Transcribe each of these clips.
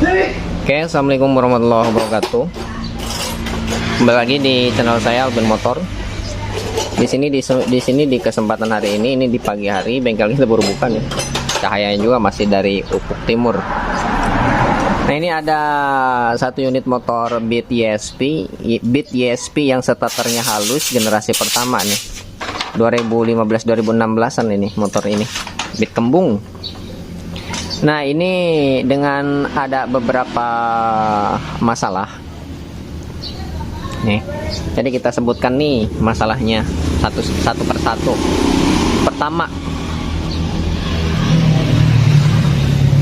Oke, assalamualaikum warahmatullahi wabarakatuh. Kembali lagi di channel saya Albin Motor. Di sini di kesempatan hari ini di pagi hari bengkel kita baru buka nih. Cahayanya juga masih dari ufuk timur. Nah, ini ada satu unit motor Beat ESP yang starternya halus generasi pertama nih. 2015-2016an ini motor ini. Beat kembung. Nah, ini dengan ada beberapa masalah nih, jadi kita sebutkan nih masalahnya satu persatu. Pertama,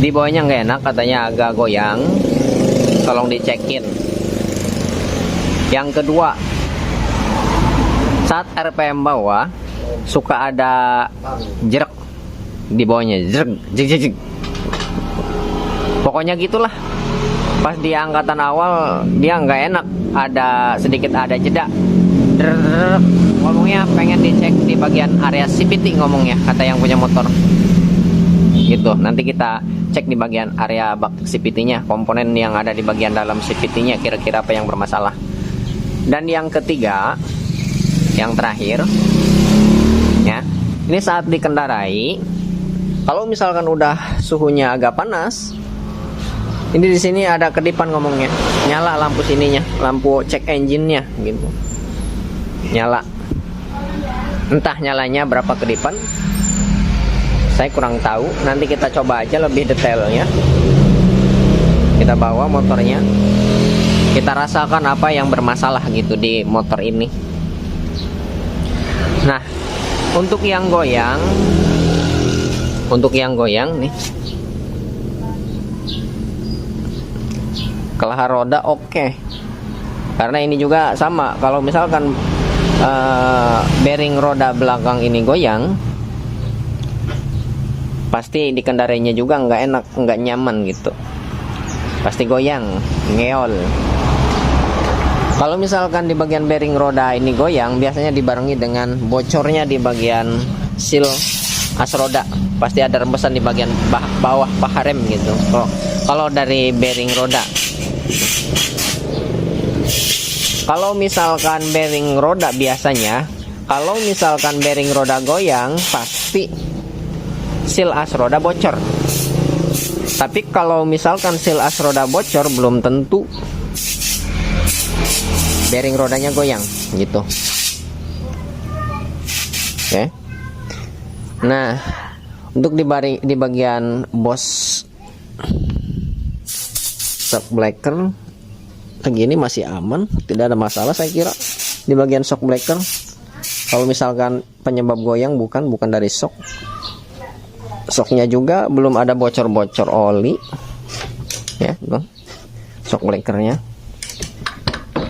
di bawahnya nggak enak, katanya agak goyang, tolong dicekin. Yang kedua, saat RPM bawah suka ada jerak di bawahnya, jerak. Pokoknya gitulah. Pas di angkatan awal dia nggak enak, ada jeda. Ngomongnya pengen dicek di bagian area CVT, ngomongnya kata yang punya motor. Gitu. Nanti kita cek di bagian area bak CVT-nya, komponen yang ada di bagian dalam CVT-nya kira-kira apa yang bermasalah. Dan yang ketiga, yang terakhir, ya. Ini saat dikendarai, kalau misalkan udah suhunya agak panas, ini di sini ada kedipan ngomongnya, nyala lampu sininya, lampu cek engine-nya gitu, nyala. Entah nyalanya berapa kedipan, saya kurang tahu. Nanti kita coba aja lebih detailnya. Kita bawa motornya, kita rasakan apa yang bermasalah gitu di motor ini. Nah, untuk yang goyang nih, kelahar roda oke. Karena ini juga sama, kalau misalkan bearing roda belakang ini goyang, pasti dikendarainya juga nggak enak, nggak nyaman gitu, pasti goyang, ngeol. Kalau misalkan di bagian bearing roda ini goyang, biasanya dibarengi dengan bocornya di bagian seal as roda, pasti ada rembesan di bagian bawah paha rem gitu. Kalau dari bearing roda, kalau misalkan bearing roda biasanya, kalau misalkan bearing roda goyang, pasti seal as roda bocor. Tapi kalau misalkan seal as roda bocor, belum tentu bearing rodanya goyang gitu. Oke. Nah, untuk di bagian bos shock breaker segini masih aman, tidak ada masalah saya kira di bagian shock breaker. Kalau misalkan penyebab goyang bukan dari shock, shocknya juga belum ada bocor-bocor oli ya, shock breakernya.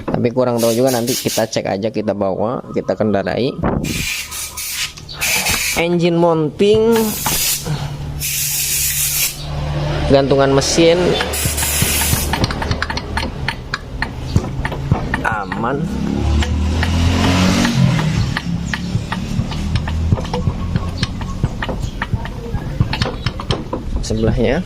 Tapi kurang tahu juga, nanti kita cek aja, kita bawa, kita kendarai. Engine mounting, gantungan mesin aman. Sebelahnya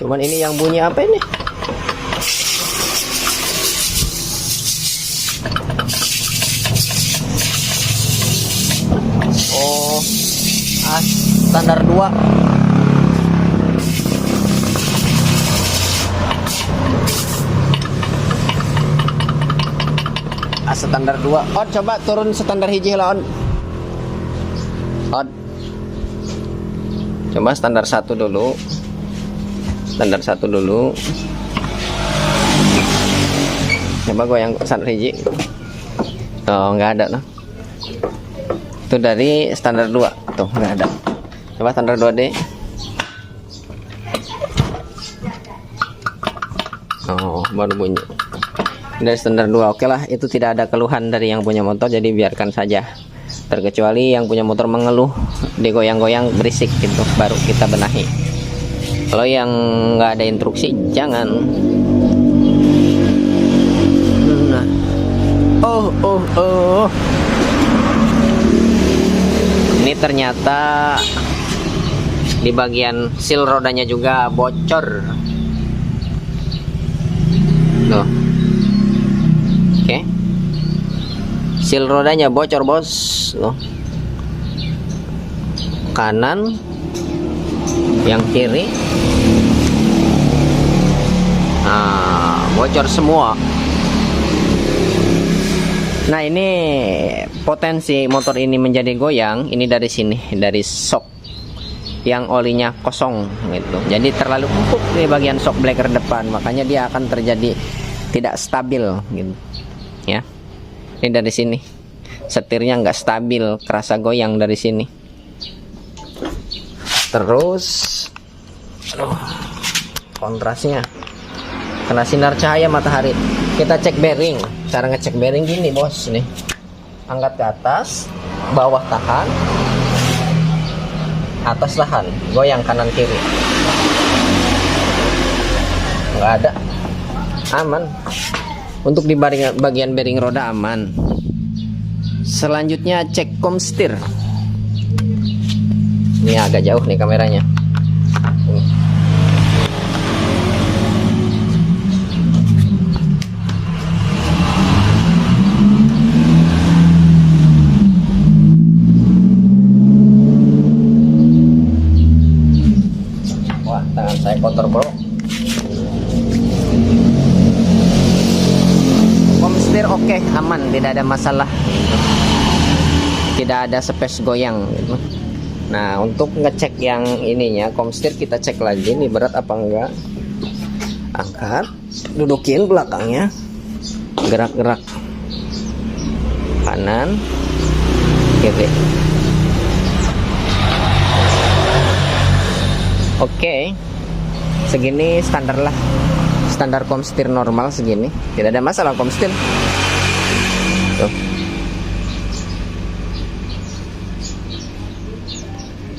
cuman ini yang bunyi apa ini? Oh, standar 2. Standar 2. Od, coba turun standar hiji lah, Od. Coba standar 1 dulu. Coba goyang standar hiji. Oh, nggak ada noh. Itu dari standar 2 tuh, nggak ada. Coba standar 2D. Oh, baru bunyi. Dari standar 2. Oke lah, itu tidak ada keluhan dari yang punya motor, jadi biarkan saja. terkecuali yang punya motor mengeluh digoyang-goyang berisik gitu, baru kita benahi. Kalau yang nggak ada instruksi jangan. Nah. Oh. Ini ternyata di bagian seal rodanya juga bocor. Tuh. Oke. Seal rodanya bocor, bos. Tuh. Kanan, yang kiri. Nah, bocor semua. Nah, ini potensi motor ini menjadi goyang ini dari sini, dari shock yang olinya kosong gitu. Jadi terlalu empuk di bagian shock breaker depan, makanya dia akan terjadi tidak stabil gitu. Ya. Ini dari sini. Setirnya nggak stabil, kerasa goyang dari sini. Terus kontrasnya kena sinar cahaya matahari. Kita cek bearing. Cara ngecek bearing gini, bos, nih. Angkat ke atas, bawah tahan, atas tahan, goyang kanan kiri. Nggak ada. Aman. Untuk di bagian bearing roda aman. Selanjutnya cek komstir. Ini agak jauh nih kameranya. Wah, tangan saya kotor, bro. Komstir oke, aman, tidak ada masalah. Tidak ada space goyang gitu. Nah, untuk ngecek yang ininya, komstir kita cek lagi nih berat apa enggak. Angkat, dudukin belakangnya, gerak-gerak kanan, kiri. Oke, segini standar lah, standar komstir normal segini, tidak ada masalah komstir. Tuh.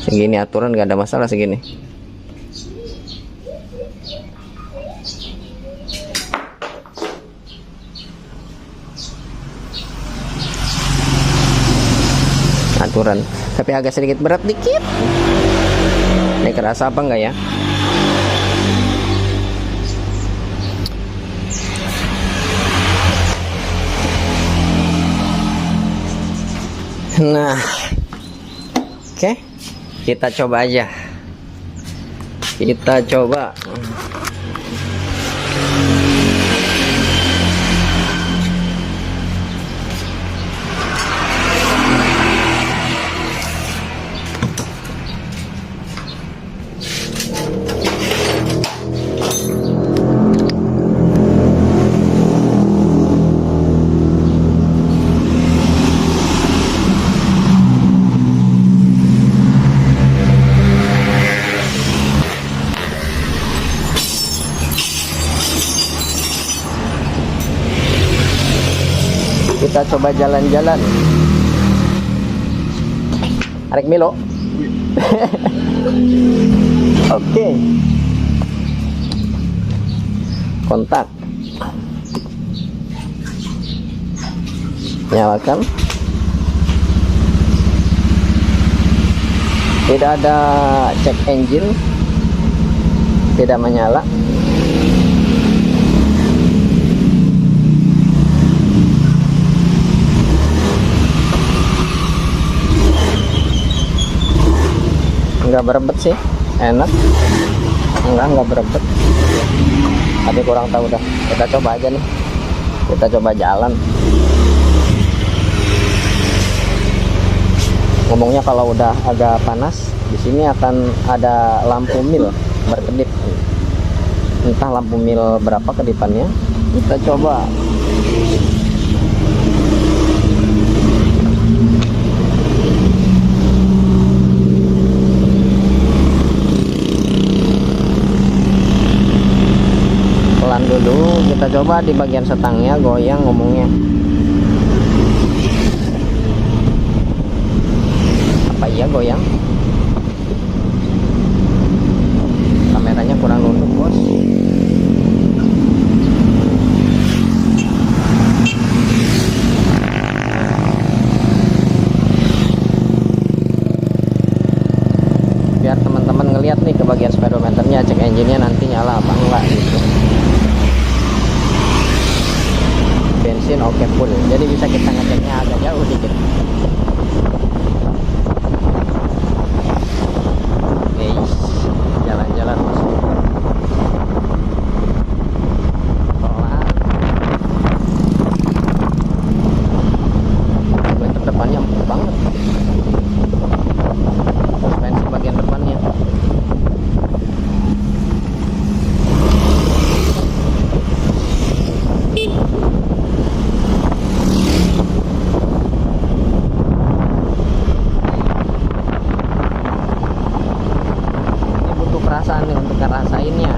Segini aturan gak ada masalah segini. Aturan, tapi agak sedikit berat dikit. Ini kerasa apa enggak ya? Nah, oke. Kita coba aja. Kita coba. Kita coba jalan-jalan. Arek Milo. Oke. Kontak. Nyalakan. Tidak ada cek engine. Tidak menyala. Enggak berebet sih, enak. Enggak berebet, tapi kurang tahu dah. Kita coba aja nih, kita coba jalan. Ngomongnya kalau udah agak panas di sini akan ada lampu mil berkedip, entah lampu mil berapa kedipannya. Kita coba. Dulu kita coba di bagian setangnya goyang ngomongnya. goyang. Kameranya kurang nunduk bos. Biar teman-teman ngeliat nih ke bagian speedometernya, cek engine-nya nanti nyala apa enggak gitu. Bensin oke full, jadi bisa kita ngeceknya agak jauh dikit. Guys, jalan-jalan masuk pelan. Bagian depannya empuk banget, suspensi bagian depannya. Perasaan nih untuk ngerasainnya.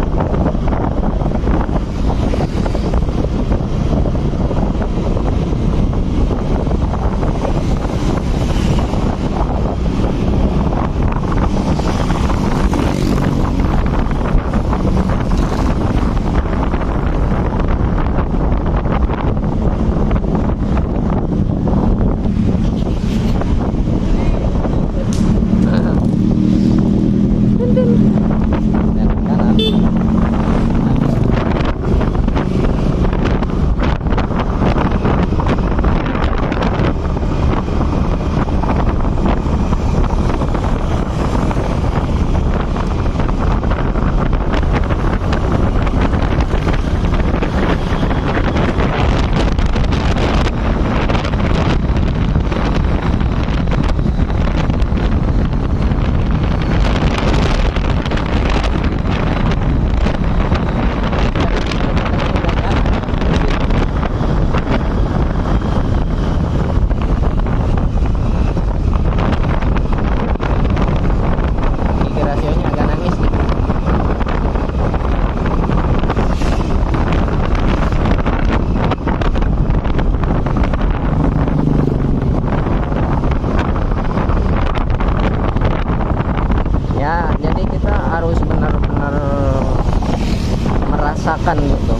Merasakan gitu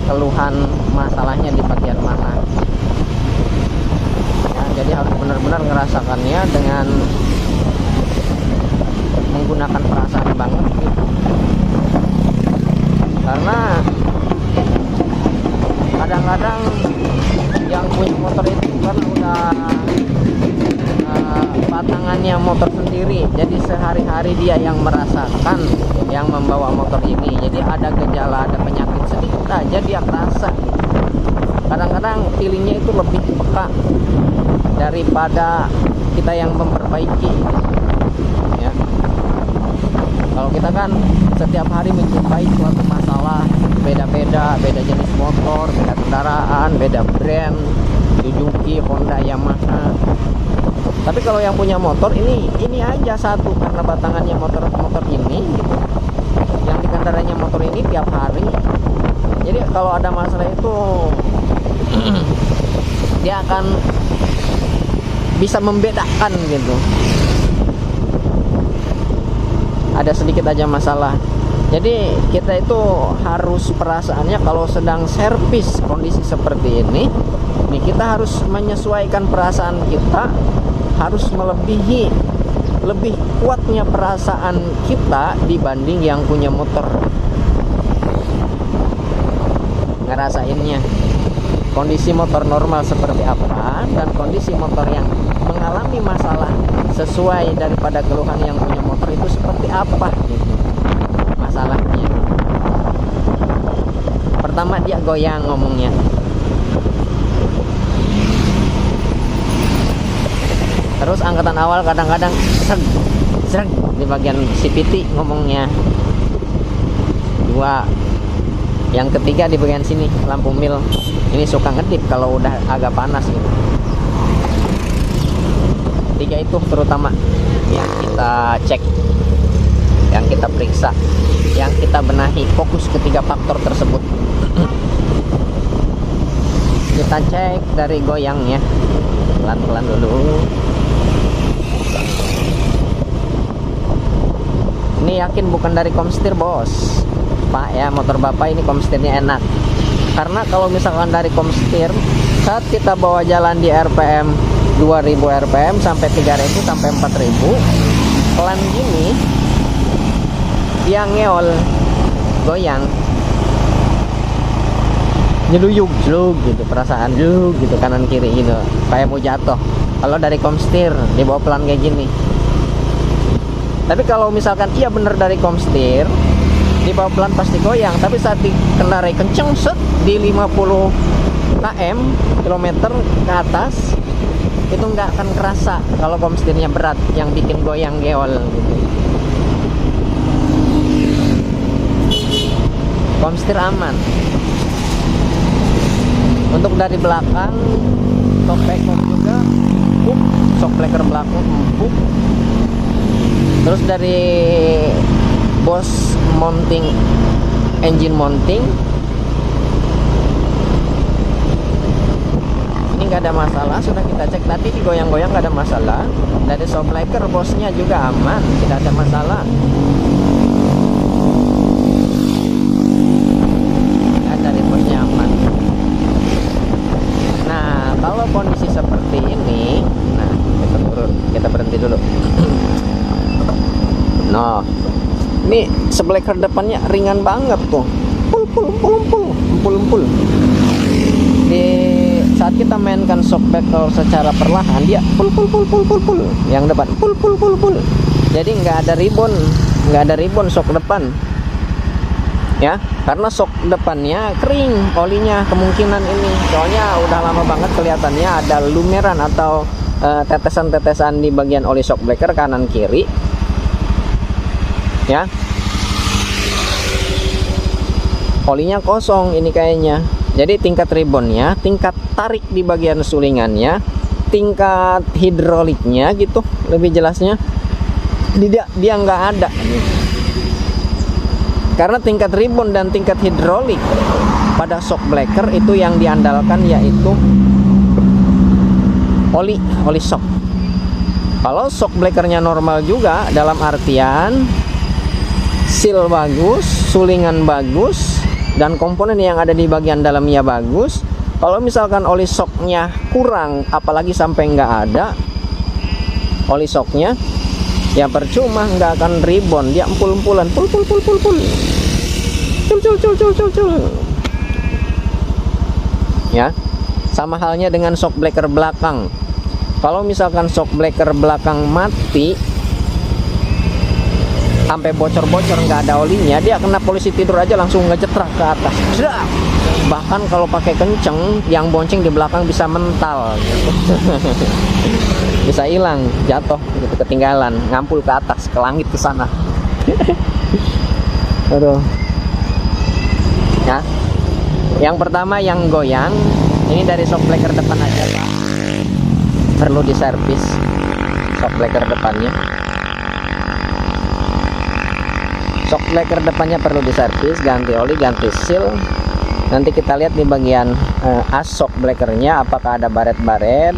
keluhan masalahnya di bagian mana ya, jadi harus benar-benar ngerasakannya dengan menggunakan perasaan banget gitu. Karena kadang-kadang yang punya motor itu kan udah patangannya motor sendiri, jadi sehari-hari dia yang merasakan, yang membawa motor ini. Jadi ada gejala, ada penyakit sedikit aja dia kerasa. Kadang-kadang feelingnya itu lebih peka daripada kita yang memperbaiki ya. Kalau kita kan setiap hari menjumpai suatu masalah, beda-beda, beda jenis motor, beda kendaraan, beda brand, Suzuki, Honda, Yamaha. Tapi kalau yang punya motor ini aja satu, karena batangannya motor ini gitu, yang dikendarainya motor ini tiap hari. Jadi kalau ada masalah itu dia akan bisa membedakan gitu. Ada sedikit aja masalah. Jadi kita itu harus perasaannya kalau sedang servis kondisi seperti ini, kita harus menyesuaikan perasaan kita, harus melebihi lebih kuatnya perasaan kita dibanding yang punya motor. Ngerasainnya kondisi motor normal seperti apa dan kondisi motor yang mengalami masalah sesuai daripada keluhan yang punya motor itu seperti apa gitu masalahnya. Pertama dia goyang ngomongnya. Terus angkatan awal kadang-kadang sreg di bagian CVT ngomongnya. Dua. Yang ketiga di bagian sini lampu mil. Ini suka ngedip kalau udah agak panas gitu. Tiga itu terutama yang kita cek, yang kita periksa, yang kita benahi, fokus ketiga faktor tersebut. Kita cek dari goyangnya pelan-pelan dulu. Ini yakin bukan dari komstir bos, Pak ya, motor bapak ini komstirnya enak. Karena kalau misalkan dari komstir, saat kita bawa jalan di RPM 2000 RPM sampai 3000 sampai 4000, pelan gini dia ngeol, goyang, nyeluyuk gitu, perasaan gitu kanan kiri gitu, kayak mau jatuh. Kalau dari komstir dibawa pelan kayak gini. Tapi kalau misalkan iya bener dari komstir, dibawa pelan pasti goyang. Tapi saat dikendarai kenceng set di 50 kilometer ke atas, itu nggak akan kerasa kalau komstirnya berat yang bikin goyang geol gitu. Komstir aman. Untuk dari belakang, shock backup juga empuk, shock breaker belakang empuk. Terus dari bos mounting, engine mounting, ini nggak ada masalah, sudah kita cek tadi digoyang-goyang nggak ada masalah. Dari shock breaker bosnya juga aman, tidak ada masalah. Dari bosnya aman. Nah, kalau kondisi seperti ini, nah kita turun, kita berhenti dulu. Nah, ini sebleker depannya ringan banget tuh, pul. Di saat kita mainkan shock breaker secara perlahan, dia pul. Yang depan pul. Jadi nggak ada ribbon shock depan. Ya, karena shock depannya kering olinya kemungkinan ini. Soalnya udah lama banget kelihatannya ada lumeran atau tetesan-tetesan di bagian oli shock breaker kanan kiri. Ya, olinya kosong ini kayaknya. Jadi tingkat ribbonnya, tingkat tarik di bagian sulingannya, tingkat hidroliknya gitu lebih jelasnya, dia nggak ada. Karena tingkat ribbon dan tingkat hidrolik pada shock breaker itu yang diandalkan yaitu oli shock. Kalau shock breakernya normal juga, dalam artian seal bagus, sulingan bagus, dan komponen yang ada di bagian dalamnya bagus. Kalau misalkan oli shocknya kurang, apalagi sampai nggak ada oli shocknya, ya percuma, nggak akan ribbon, dia empul-empulan, pul. Cul. Ya, sama halnya dengan shock breaker belakang. Kalau misalkan shock breaker belakang mati, sampai bocor-bocor nggak ada olinya, dia kena polisi tidur aja langsung ngejetrak ke atas. Bahkan kalau pakai kenceng, yang bonceng di belakang bisa mental gitu. Bisa hilang, jatuh gitu, ketinggalan, ngampul ke atas, ke langit, ke sana. Aduh. Ya, yang pertama yang goyang ini dari shock breaker depan aja Pak, perlu diservis shock breaker depannya. Shock breaker depannya perlu diservis, ganti oli, ganti seal. Nanti kita lihat di bagian as shock breakernya apakah ada baret-baret,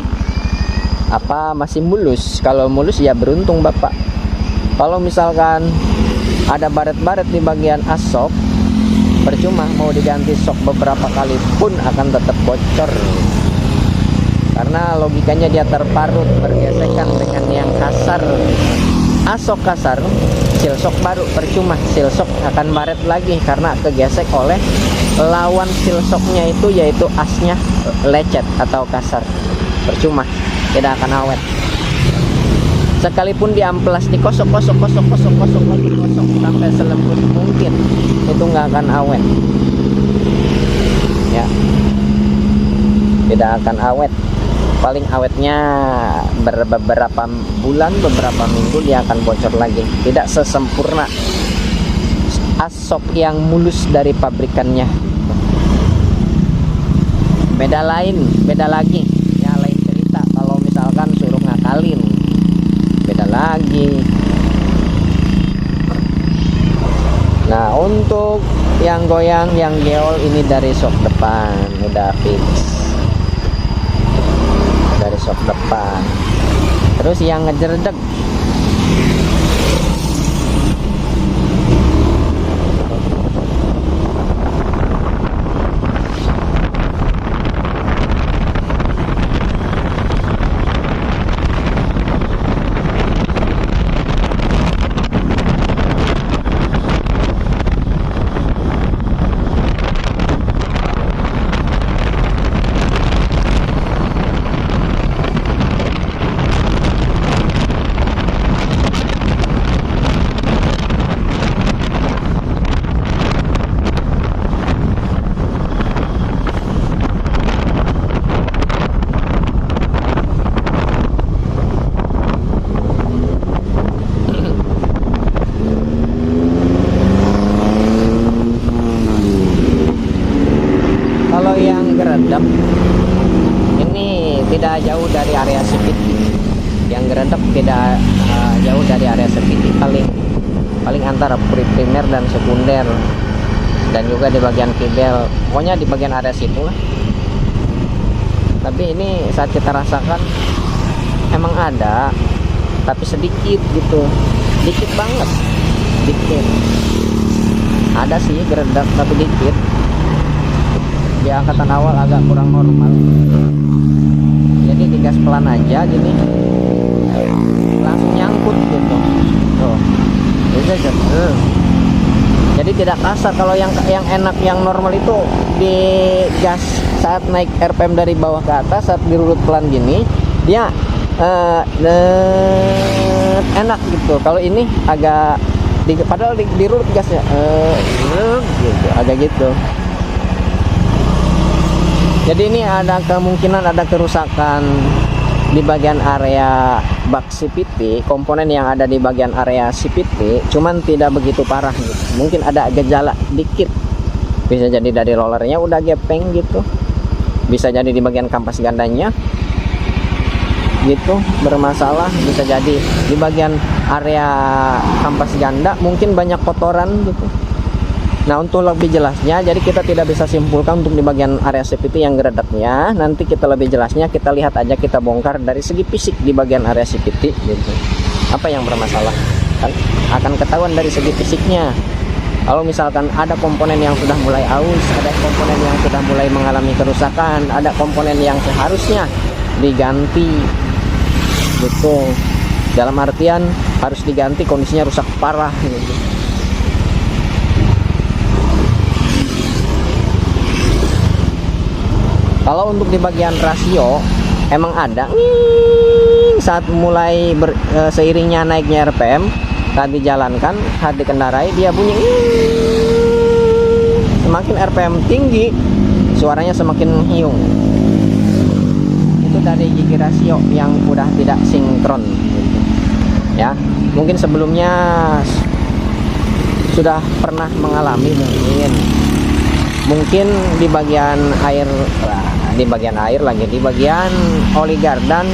apa masih mulus. Kalau mulus ya beruntung Bapak. Kalau misalkan ada baret-baret di bagian as shock, percuma, mau diganti shock beberapa kali pun akan tetap bocor. Karena logikanya dia terparut, bergesekan dengan yang kasar. As shock kasar, seal shock baru percuma, seal shock akan baret lagi karena kegesek oleh lawan seal shocknya itu, yaitu asnya lecet atau kasar. Percuma, tidak akan awet. Sekalipun di amplas dikosok sampai selembut mungkin, itu nggak akan awet. Ya, tidak akan awet. Paling awetnya beberapa bulan, beberapa minggu dia akan bocor lagi. Tidak sesempurna as shock yang mulus dari pabrikannya. Beda lagi. Ya lain cerita kalau misalkan suruh ngakalin. Beda lagi. Nah, untuk yang goyang, yang geol ini dari shock depan udah fix, dari shock depan. Terus yang ngejerdeg jauh dari area CPT, paling antara primer dan sekunder, dan juga di bagian kibel, pokoknya di bagian area situ lah. Tapi ini saat kita rasakan emang ada, tapi sedikit gitu, dikit banget, dikit. Ada sih geredak tapi dikit. Di angkatan awal agak kurang normal. Jadi digas pelan aja gini, langsung nyangkut gitu. Tuh. Jadi tidak kasar. Kalau yang enak, yang normal itu di gas saat naik RPM dari bawah ke atas, saat dirurut pelan gini dia enak gitu. Kalau ini agak padahal dirurut gasnya gitu, agak gitu. Jadi ini ada kemungkinan ada kerusakan di bagian area bak CPT, komponen yang ada di bagian area CPT, cuman tidak begitu parah gitu. Mungkin ada gejala dikit, bisa jadi dari rollernya udah gepeng gitu, bisa jadi di bagian kampas gandanya gitu bermasalah, bisa jadi di bagian area kampas ganda mungkin banyak kotoran gitu. Nah, untuk lebih jelasnya, jadi kita tidak bisa simpulkan untuk di bagian area CPT yang geredaknya. Nanti kita lebih jelasnya, kita lihat aja, kita bongkar dari segi fisik di bagian area CPT gitu. Apa yang bermasalah? Kan akan ketahuan dari segi fisiknya. Kalau misalkan ada komponen yang sudah mulai aus, ada komponen yang sudah mulai mengalami kerusakan, ada komponen yang seharusnya diganti gitu. Dalam artian harus diganti, kondisinya rusak parah gitu. Kalau untuk di bagian rasio emang ada saat mulai seiringnya naiknya RPM, saat dijalankan, saat dikendarai dia bunyi. Semakin RPM tinggi, suaranya semakin hiung. Itu dari gigi rasio yang udah tidak sinkron gitu. Ya, mungkin sebelumnya sudah pernah mengalami, mungkin di bagian air lagi, di bagian oli gardan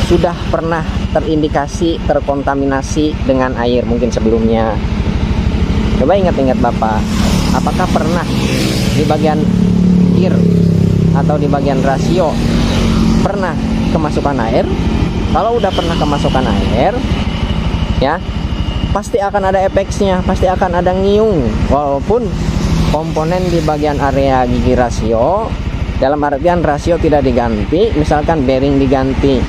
sudah pernah terindikasi terkontaminasi dengan air mungkin sebelumnya. Coba ingat-ingat Bapak, apakah pernah di bagian gear atau di bagian rasio pernah kemasukan air? Kalau udah pernah kemasukan air, ya pasti akan ada efeknya, pasti akan ada ngiung, walaupun komponen di bagian area gigi rasio, dalam artian rasio tidak diganti, misalkan bearing diganti,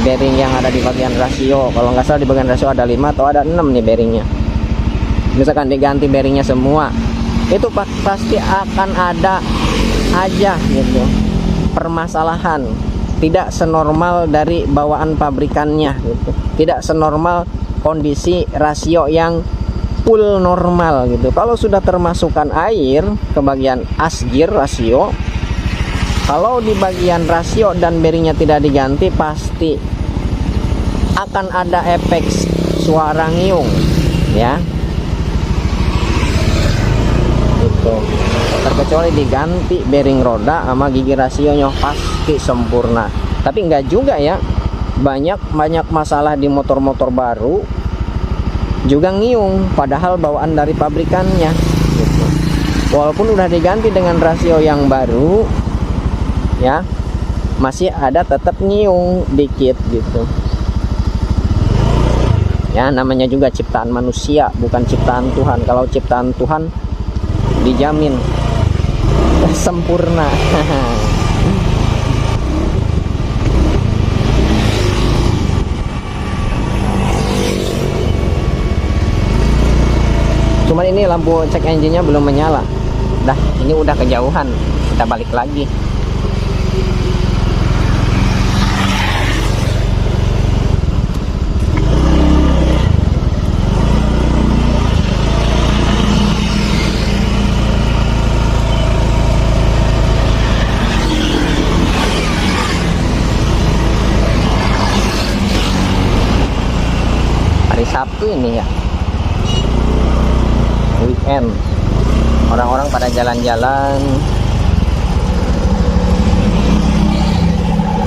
bearing yang ada di bagian rasio, kalau nggak salah di bagian rasio ada 5 atau ada 6 nih bearingnya, misalkan diganti bearingnya semua, itu pasti akan ada aja gitu permasalahan, tidak senormal dari bawaan pabrikannya gitu, tidak senormal kondisi rasio yang full normal gitu. Kalau sudah termasukkan air ke bagian as gear rasio, kalau di bagian rasio dan bearingnya tidak diganti, pasti akan ada efek suara ngiung ya gitu. Terkecuali diganti bearing roda sama gigi rasionya pasti sempurna. Tapi enggak juga ya, banyak masalah di motor-motor baru juga ngiung padahal bawaan dari pabrikannya gitu. Walaupun udah diganti dengan rasio yang baru ya, masih ada tetap nyiung dikit gitu ya. Namanya juga ciptaan manusia, bukan ciptaan Tuhan. Kalau ciptaan Tuhan dijamin sempurna. Cuman ini lampu cek engine-nya belum menyala. Dah, ini udah kejauhan, kita balik lagi. Hari Sabtu ini ya, weekend, orang-orang pada jalan-jalan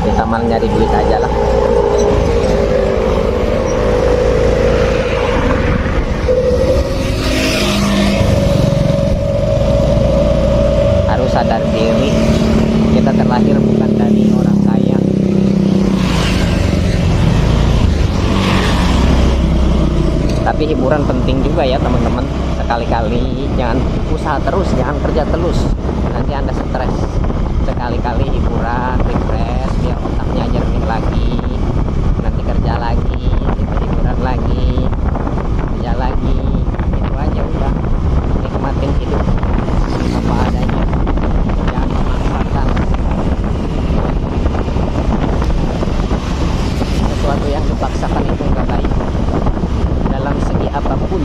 di taman, nyari duit aja lah. Tapi hiburan penting juga ya teman-teman. Sekali-kali jangan usaha terus, jangan kerja terus, nanti Anda stres. Sekali-kali hiburan, refresh, biar otaknya jernih lagi. Nanti kerja lagi, itu hiburan lagi, kerja lagi. Itu aja udah, nikmatin hidup apa adanya, jangan memanfaatkan sesuatu yang dipaksakan. Itu nggak baik dalam segi apapun.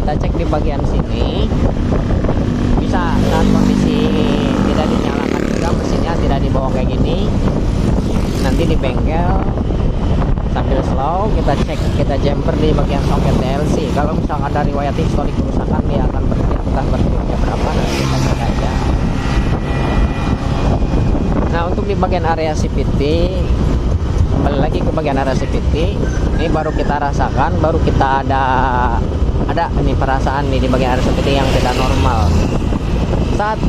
kita cek di bagian sini. Bisa saat kondisi tidak dinyalakan juga mesinnya, tidak dibawa kayak gini, nanti di bengkel sambil slow kita cek, kita jumper di bagian soket DLC. Kalau misalkan ada riwayat historik kerusakan, dia akan berhenti berapa, nanti kita cek aja. Nah, untuk di bagian area CVT, kembali lagi ke bagian area CVT, ini baru kita rasakan, baru kita ada ini perasaan nih di bagian area CVT yang tidak normal. Saat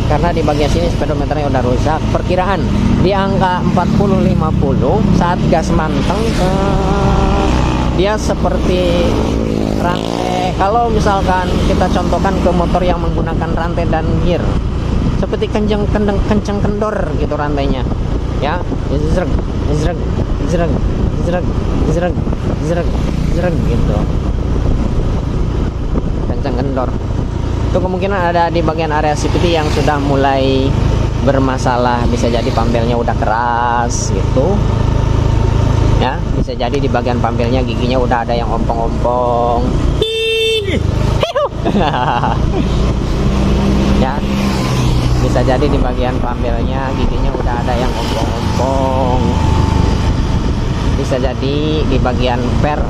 karena di bagian sini speedometernya udah rusak, perkiraan di angka 40-50 saat gas manteng, dia seperti rantai. Kalau misalkan kita contohkan ke motor yang menggunakan rantai dan gear, seperti kencang kendor gitu rantainya, ya, zreg zreg zreg zreg zreg zreg zreg gitu, kencang kendor. Itu kemungkinan ada di bagian area CVT yang sudah mulai bermasalah. Bisa jadi pampelnya udah keras gitu ya, bisa jadi di bagian pampelnya giginya udah ada yang ompong-ompong. Bisa jadi di bagian pambilnya giginya udah ada yang ompong-ompong. Bisa jadi di bagian per,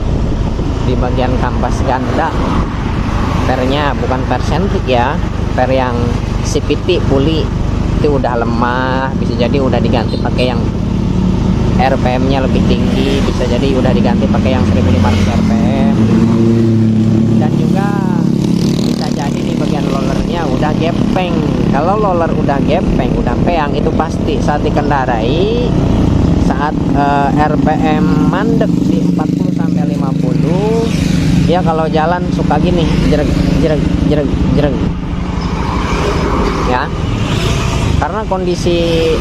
di bagian kampas ganda, pernya bukan per sentrik ya, per yang CPT puli itu udah lemah. Bisa jadi udah diganti pakai yang RPM-nya lebih tinggi. Bisa jadi udah diganti pakai yang 1500 RPM. Dan juga bisa jadi di bagian rollernya udah gepeng. Kalau roller udah gepeng, udah peang, itu pasti saat dikendarai, saat RPM mandek di 40 sampai 50, ya kalau jalan suka gini, jereg jereg jereg jereg. Ya. Karena kondisi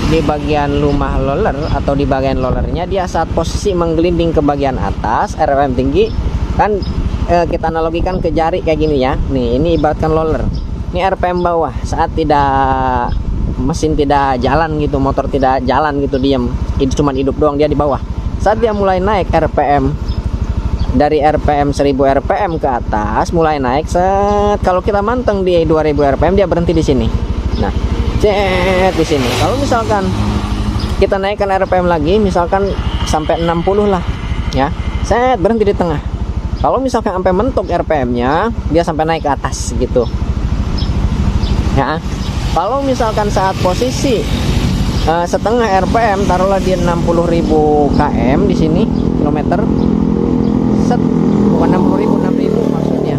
di bagian lumah roller atau di bagian rollernya, dia saat posisi menggelinding ke bagian atas, RPM tinggi kan, kita analogikan ke jari kayak gini ya. Nih, ini ibaratkan roller. Ini RPM bawah, saat tidak, mesin tidak jalan gitu, motor tidak jalan gitu, diam, itu cuma hidup doang, dia di bawah. Saat dia mulai naik RPM, dari RPM 1000 RPM ke atas mulai naik, set, kalau kita manteng di 2000 RPM dia berhenti di sini. Nah, cet di sini. Kalau misalkan kita naikkan RPM lagi, misalkan sampai 60 lah, ya, set, berhenti di tengah. Kalau misalkan sampai mentok RPM-nya, dia sampai naik ke atas gitu. Ya, kalau misalkan saat posisi setengah RPM, taruhlah dia 60.000 km di sini, kilometer, set, bukan 60.000, 6.000 maksudnya.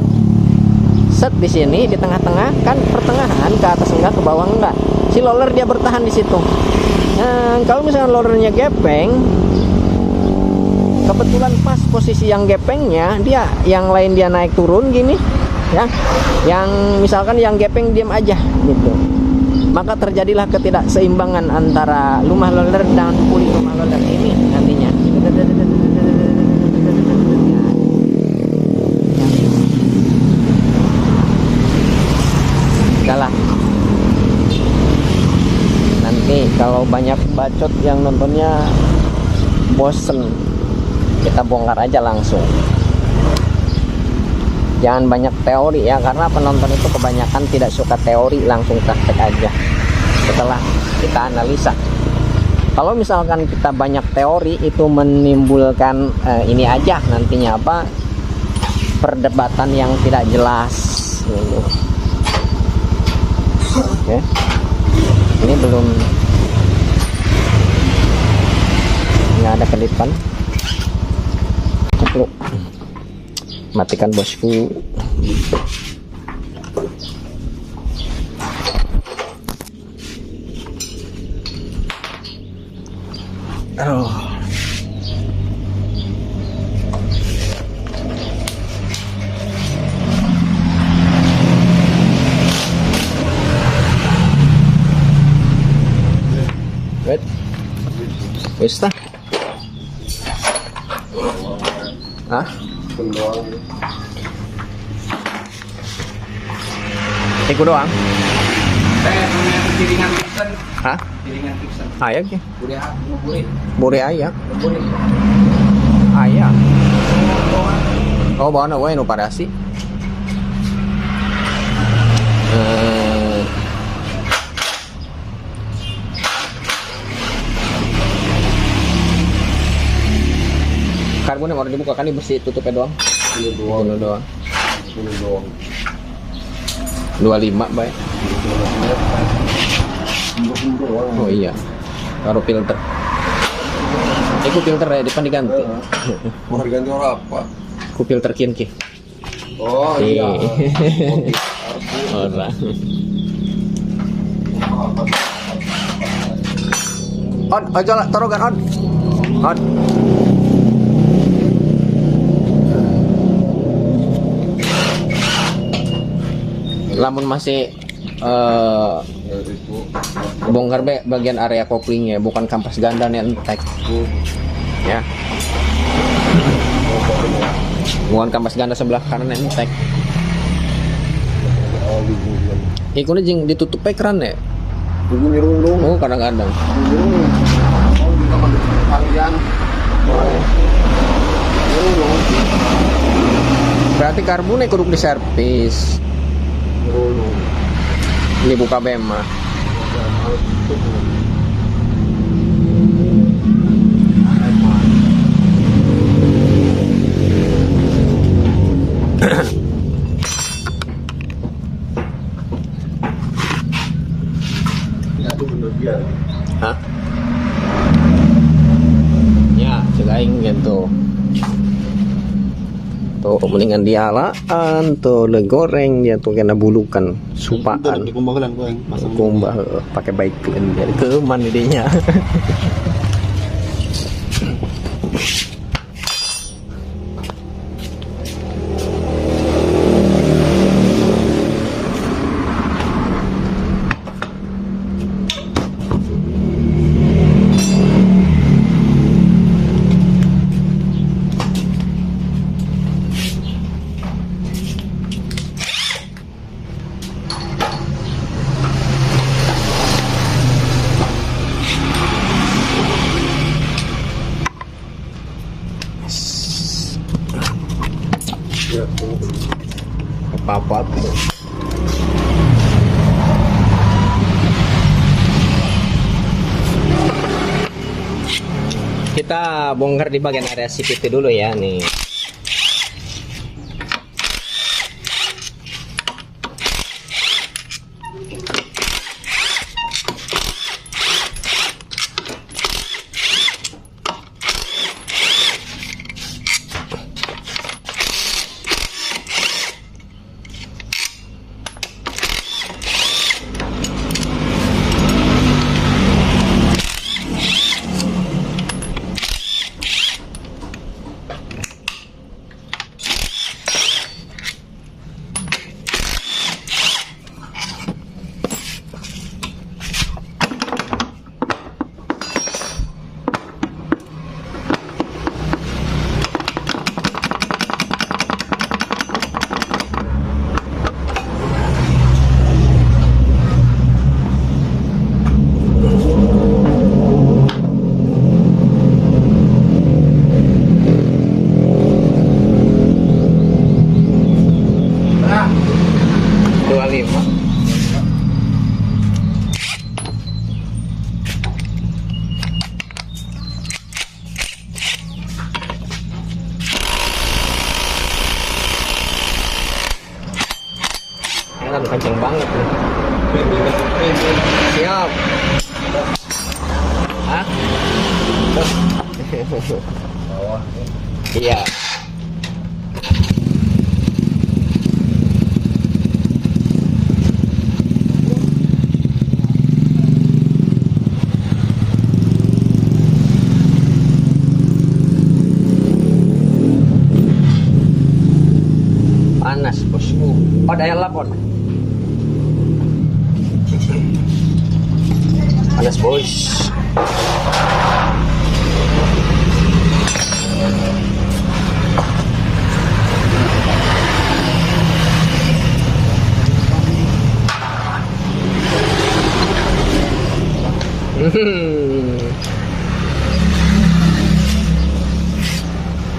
Set di sini di tengah-tengah, kan pertengahan, ke atas enggak, ke bawah enggak. Si roller dia bertahan di situ. Nah, kalau misalkan rollernya gepeng, kebetulan pas posisi yang gepengnya, dia yang lain dia naik turun gini, ya. Yang misalkan yang gepeng diam aja gitu. Maka terjadilah ketidakseimbangan antara lumah roller dan puli lumah roller ini nantinya. Udahlah. Nanti kalau banyak bacot yang nontonnya bosen, kita bongkar aja langsung. Jangan banyak teori ya, karena penonton itu kebanyakan tidak suka teori, langsung praktek aja setelah kita analisa. Kalau misalkan kita banyak teori, itu menimbulkan ini aja nantinya, apa, perdebatan yang tidak jelas gitu. Oke. Ini belum, nggak ada kedipan. Ceplok. Matikan bosku. Aduh. Wait. Wis ta? Hah? Iku doang. Piringan Pixen. Hah? Piringan Pixen. Ayak ya? Burit. Buri ayak. Burit. Ayak. Oh, bawa na wae no parasi. Karbonnya mau dibuka kan, bersih, tutupnya doang. Ini doang. Ini doang. Ini doang. 25 baik. Oh iya. Taruh filter. Iku filter ya, depan diganti. Mau diganti orang apa? Ku filter kian ki. Oh iya. Ora. On, aja lah, taruh kan on. On. Lamun masih bongkar bagian area koplingnya, bukan kampas ganda nih entek ya, bukan kampas ganda sebelah kanan entek. Iku nih jing ditutup keran ya. Oh kadang-kadang. Berarti karbonnya kudu di servis. Ini buka bema. Ya, itu bener biar. Hah? Ya, cekain gitu. Tuh, mendingan dialaan tuh, le goreng dia tuh kena bulukan supaan. Di kumbalan gua yang pasang. Kumbah pakai baik dari keman idenya. Ya, Apa-apa tuh. Kita bongkar di bagian area CPT dulu ya nih. Kan kenceng banget nih. Siap. Hah? Iya. Panas bosku. Oh, daya lapor. Panas bos.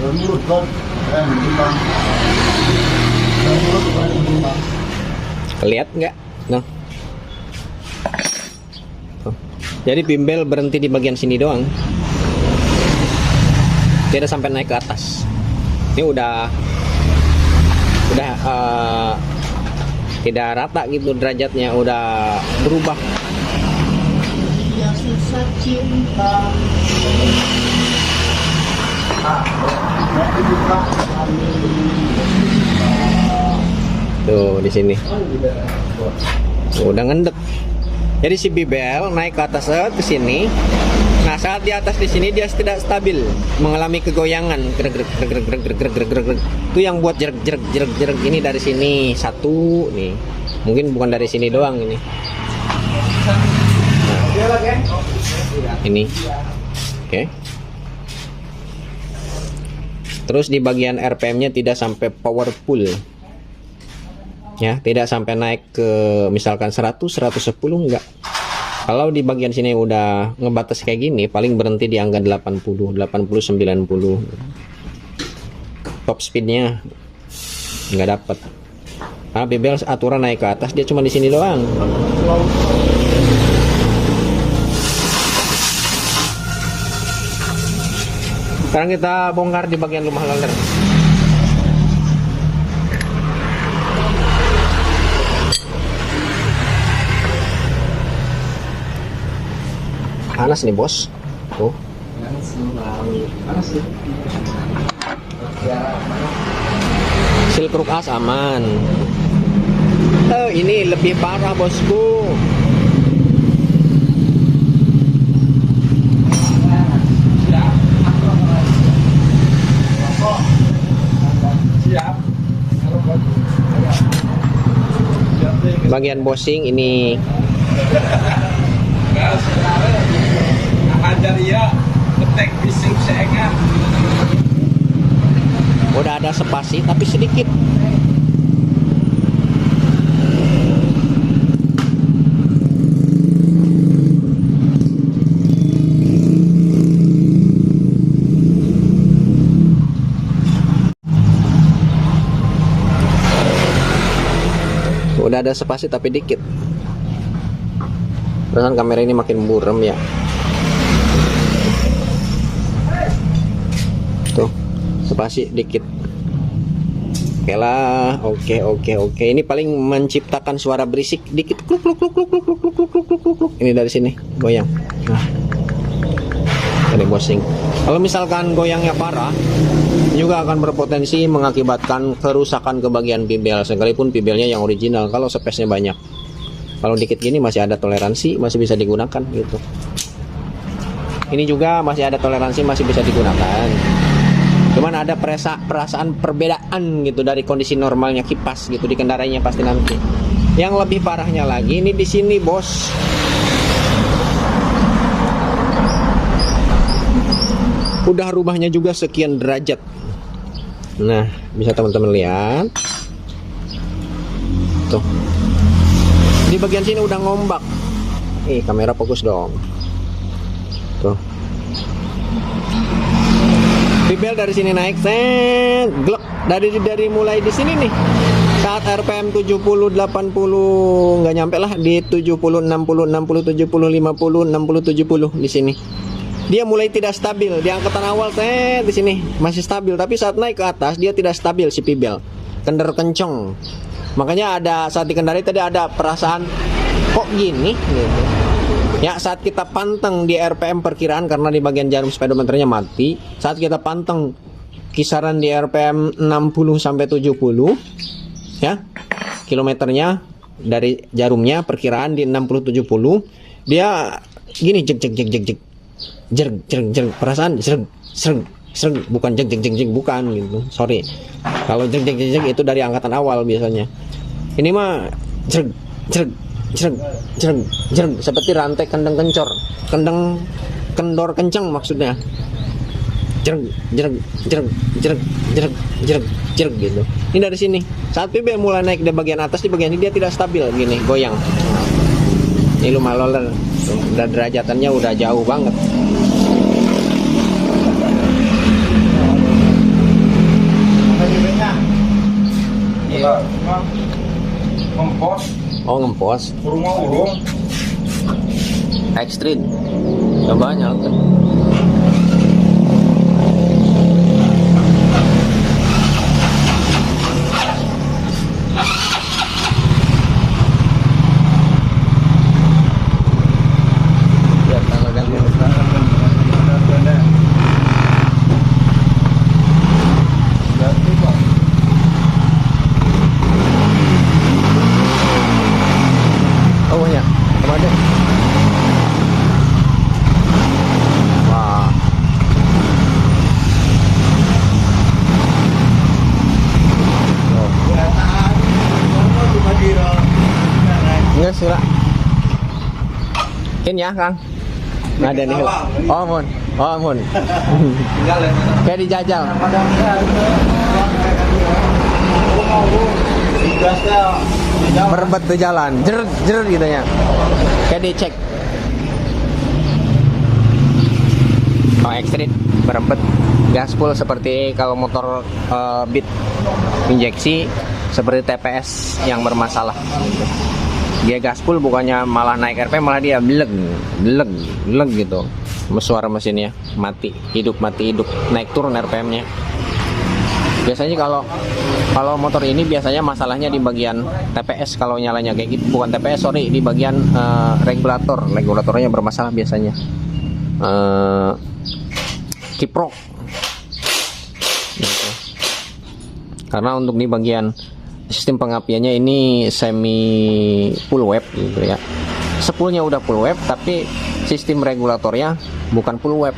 Menurut kan, timbang. Lihat nggak? Nah. Tuh. Jadi bimbel berhenti di bagian sini doang. Tidak sampai naik ke atas. Ini udah tidak rata gitu derajatnya, udah berubah. Yang susah cinta. Tuh di sini. Udah ngendek. Jadi si bibel naik ke atas ke sini. Nah, saat di atas di sini dia tidak stabil, mengalami kegoyangan. Itu yang buat jerak ini dari sini satu nih. Mungkin bukan dari sini doang ini. Nah, ini. Oke. Terus di bagian RPM-nya tidak sampai powerful. Ya, tidak sampai naik ke misalkan 100, 110 enggak. Kalau di bagian sini udah ngebatas kayak gini, paling berhenti di angka 80, 80, 90. Top speednya nggak dapat. Nah, bebel aturan naik ke atas dia cuma di sini doang. Sekarang kita bongkar di bagian rumah loader. Panas nih bos. Tuh. Silkruk as aman. Ini lebih parah bosku. Bagian bosing ini udah ada spasi tapi sedikit. Udah ada spasi tapi dikit. Perasaan kamera ini makin buram ya. Tuh, spasi dikit. Oke lah, oke. Ini paling menciptakan suara berisik dikit. Kluk kluk kluk kluk kluk kluk kluk kluk kluk kluk kluk. Ini dari sini goyang. Nah, dari bosing. Kalau misalkan goyangnya parah, juga akan berpotensi mengakibatkan kerusakan ke bagian pibel, sekalipun pibelnya yang original kalau space-nya banyak. Kalau dikit gini masih ada toleransi, masih bisa digunakan gitu. Ini juga masih ada toleransi, masih bisa digunakan. Cuman ada perasaan perbedaan gitu dari kondisi normalnya kipas gitu di kendaraannya pasti nanti. Yang lebih parahnya lagi ini di sini, bos. Udah rubahnya juga sekian derajat. Nah, bisa teman-teman lihat. Tuh. Di bagian sini udah ngombak. Kamera fokus dong. Tuh. Pibel dari sini naik, glek. Dari mulai di sini nih. Saat RPM 70, 80 nggak nyampe lah di 70, 60, 60, 70, 50, 60, 70 di sini. Dia mulai tidak stabil di angkatan awal, di sini masih stabil, tapi saat naik ke atas dia tidak stabil si pibel, kendor kenceng. Makanya ada saat dikendari tadi ada perasaan kok gini gitu. Ya saat kita panteng di RPM perkiraan karena di bagian jarum speedometernya mati, saat kita panteng kisaran di RPM 60 sampai 70 ya kilometernya dari jarumnya perkiraan di 60 70 dia gini jeg perasaan bukan jeg bukan gitu, sorry. Kalau jeg itu dari angkatan awal biasanya. Ini mah jeg seperti rantai kendor kencang maksudnya. Jereg gitu. Ini dari sini. Saat pibel mulai naik di bagian atas, di bagian ini dia tidak stabil gini, goyang. Ini lumah loader. Udah derajatannya udah jauh banget. Ngempos. Oh, ngempos. Rumah urung. Extreme. Coba nyalakan. Oh ya, kemana? Wah. Enggak sih lah. Ya Kang. Nggak ada nih. Oh mun. Kayak dijajal. Merebet tuh jalan, jer gitu ya. Kayak dicek. Oh, Extreme merebet gas full seperti kalau motor Beat injeksi seperti TPS yang bermasalah. Dia gas full bukannya malah naik RPM, malah dia beleg gitu. suara mesinnya mati hidup, naik turun RPM-nya. Biasanya kalau motor ini biasanya masalahnya di bagian TPS, kalau nyalanya kayak gitu, bukan TPS sorry, di bagian regulatornya bermasalah biasanya. Kiprok gitu. Karena untuk di bagian sistem pengapiannya ini semi full web gitu ya. Spoolnya udah full web tapi sistem regulatornya bukan full web.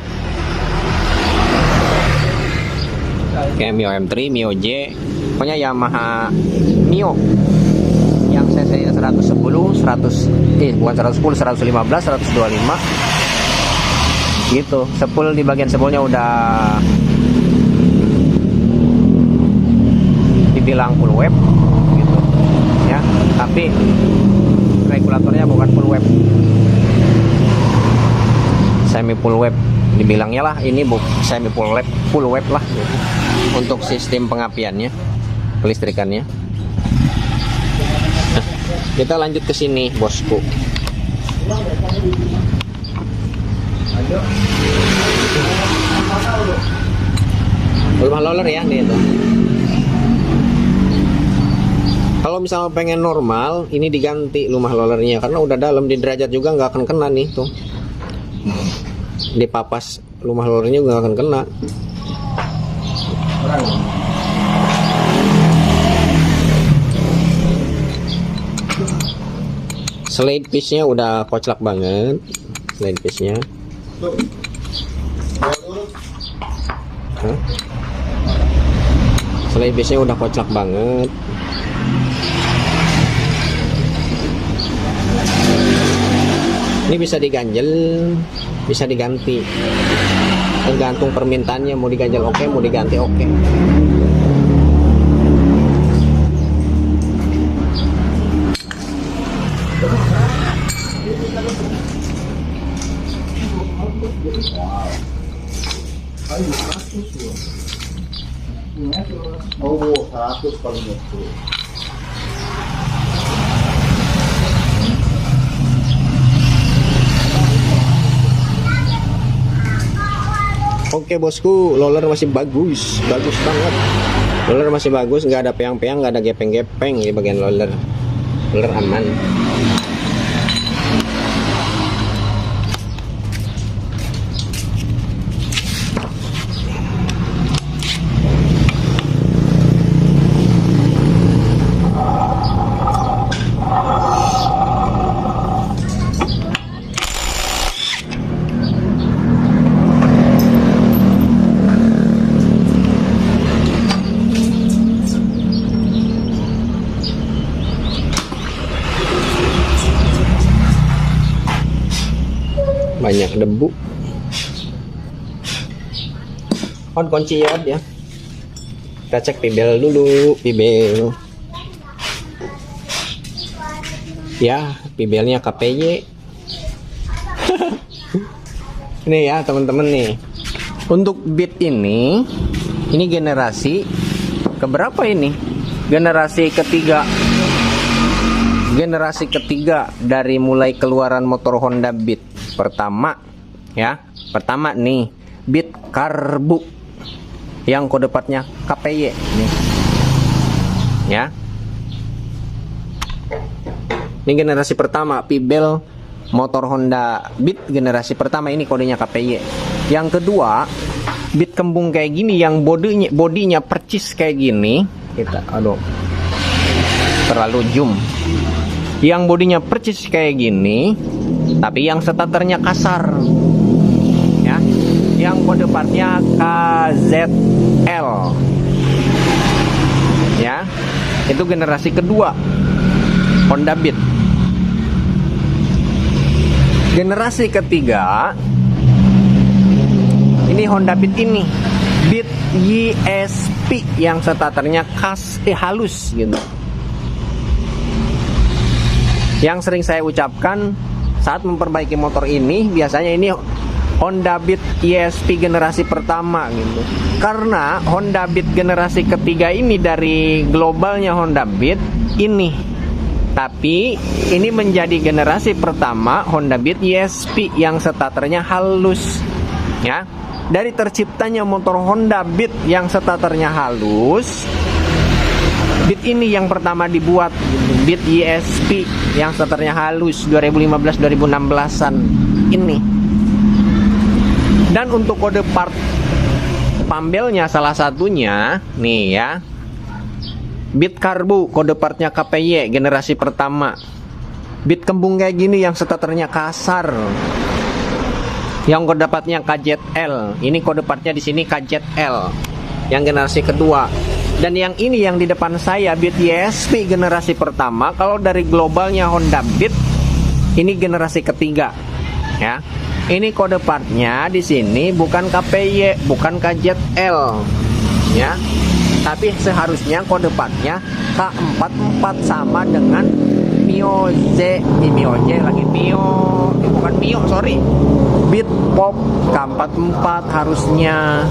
Kayak Mio M3, Mio J, pokoknya Yamaha Mio yang cc-nya 110, bukan 110, 115, 125 gitu. Spool di bagian spoolnya udah dibilang full web gitu ya, tapi regulatornya bukan full web, semi full web dibilangnya lah. Ini semi full web lah gitu. Untuk sistem pengapiannya, kelistrikannya. Nah, kita lanjut ke sini bosku. Rumah roller ya nih itu. Kalau misalnya pengen normal, ini diganti lumah rollernya karena udah dalam, di derajat juga nggak akan kena nih tuh. Di papas lumah rollernya nggak akan kena. Slide piece-nya udah koclak banget, slide piece-nya. Slide piece-nya udah koclak banget. Ini bisa diganjel, bisa diganti, tergantung permintaannya, mau diganjel oke, mau diganti oke. Oh, 100 paling itu. Oke bosku, roller masih bagus banget. Roller masih bagus, nggak ada peang-peang, nggak ada gepeng-gepeng di bagian roller. Roller aman. Banyak debu. On kunci ya. Kita cek pibel dulu, pibel. Ya, pibelnya KPY. Ini ya teman-teman nih. Untuk Beat ini generasi keberapa ini? Generasi ketiga. Generasi ketiga dari mulai keluaran motor Honda Beat. Pertama nih Beat Karbu yang kode partnya KPY nih ya. Ini generasi pertama pibel motor Honda Beat generasi pertama, ini kodenya KPY. Yang kedua Beat kembung kayak gini yang bodinya percis kayak gini. Terlalu zoom. Yang bodinya percis kayak gini tapi yang starternya kasar ya, yang kode partnya KZL ya. Itu generasi kedua Honda Beat. Generasi ketiga ini Honda Beat ini Beat YSP yang starternya halus gitu. Yang sering saya ucapkan saat memperbaiki motor ini, biasanya ini Honda Beat ESP generasi pertama gitu. Karena Honda Beat generasi ketiga ini dari globalnya Honda Beat ini Tapi ini menjadi generasi pertama Honda Beat ESP yang starternya halus, ya. Dari terciptanya motor Honda Beat yang starternya halus, Beat ini yang pertama dibuat, Beat ESP yang starternya halus 2015-2016an ini. Dan untuk kode part pambelnya salah satunya nih ya, Beat Karbu, kode partnya KPY generasi pertama. Beat kembung kayak gini yang starternya kasar, yang kode partnya KZL. Ini kode partnya di sini KZL yang generasi kedua. Dan yang ini yang di depan saya Beat ESP generasi pertama. Kalau dari globalnya Honda Beat, ini generasi ketiga, ya. Ini kode partnya di sini bukan KPY, bukan KZL, ya. Tapi seharusnya kode partnya K44 sama dengan Mio Z, bukan Mio, sorry, Beat Pop K44 harusnya,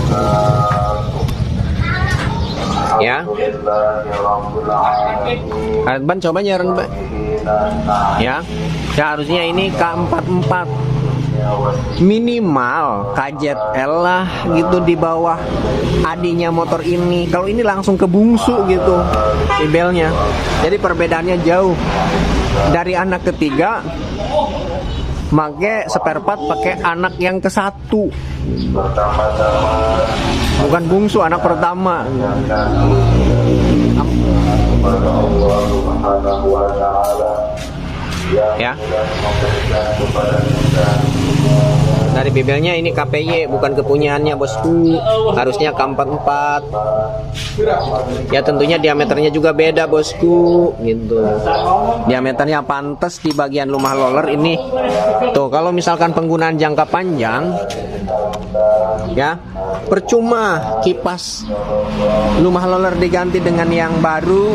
ya. Ban coba nyaren, Mbak. Ya, seharusnya ini K44 minimal KZL lah gitu di bawah adinya motor ini. Kalau ini langsung ke bungsu gitu sibelnya. Jadi perbedaannya jauh. Dari anak ketiga make spare part pakai anak yang ke-1, bukan bungsu, anak pertama. Ya. Dari bibelnya ini KPY bukan kepunyaannya bosku, harusnya K44. Ya tentunya diameternya juga beda bosku gitu. Diameternya pantas di bagian lumah roller ini. Tuh kalau misalkan penggunaan jangka panjang, ya percuma kipas lumah roller diganti dengan yang baru,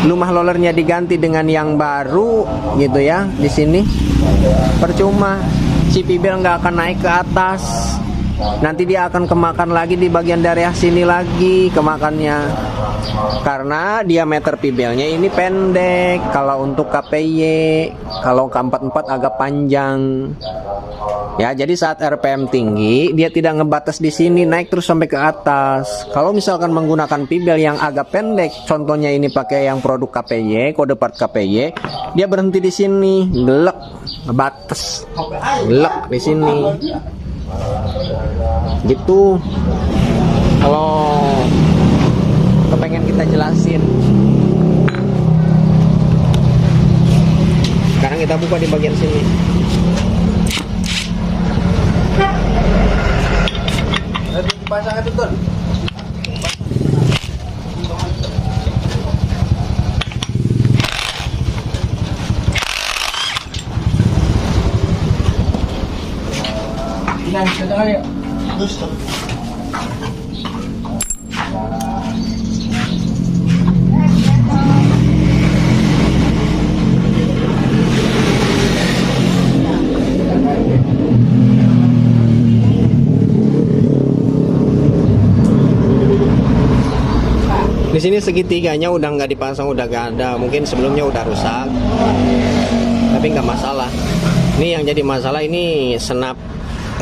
lumah rollernya diganti dengan yang baru gitu ya. Di sini percuma, si pibel nggak akan naik ke atas, nanti dia akan kemakan lagi di bagian daerah sini lagi kemakannya, karena diameter pibelnya ini pendek. Kalau untuk KPY, kalau K44 agak panjang. Ya, jadi saat RPM tinggi, dia tidak ngebatas di sini, naik terus sampai ke atas. Kalau misalkan menggunakan pibel yang agak pendek, contohnya ini pakai yang produk KPY, kode part KPY, dia berhenti di sini, gelek, ngebatas, gelek di sini. Gitu. Kalau kepengen kita jelasin. Sekarang kita buka di bagian sini. Pasang itu tuh. Ini sudah ya. Terus. Di sini segitiganya udah nggak dipasang, udah nggak ada. Mungkin sebelumnya udah rusak, tapi nggak masalah. Ini yang jadi masalah ini senap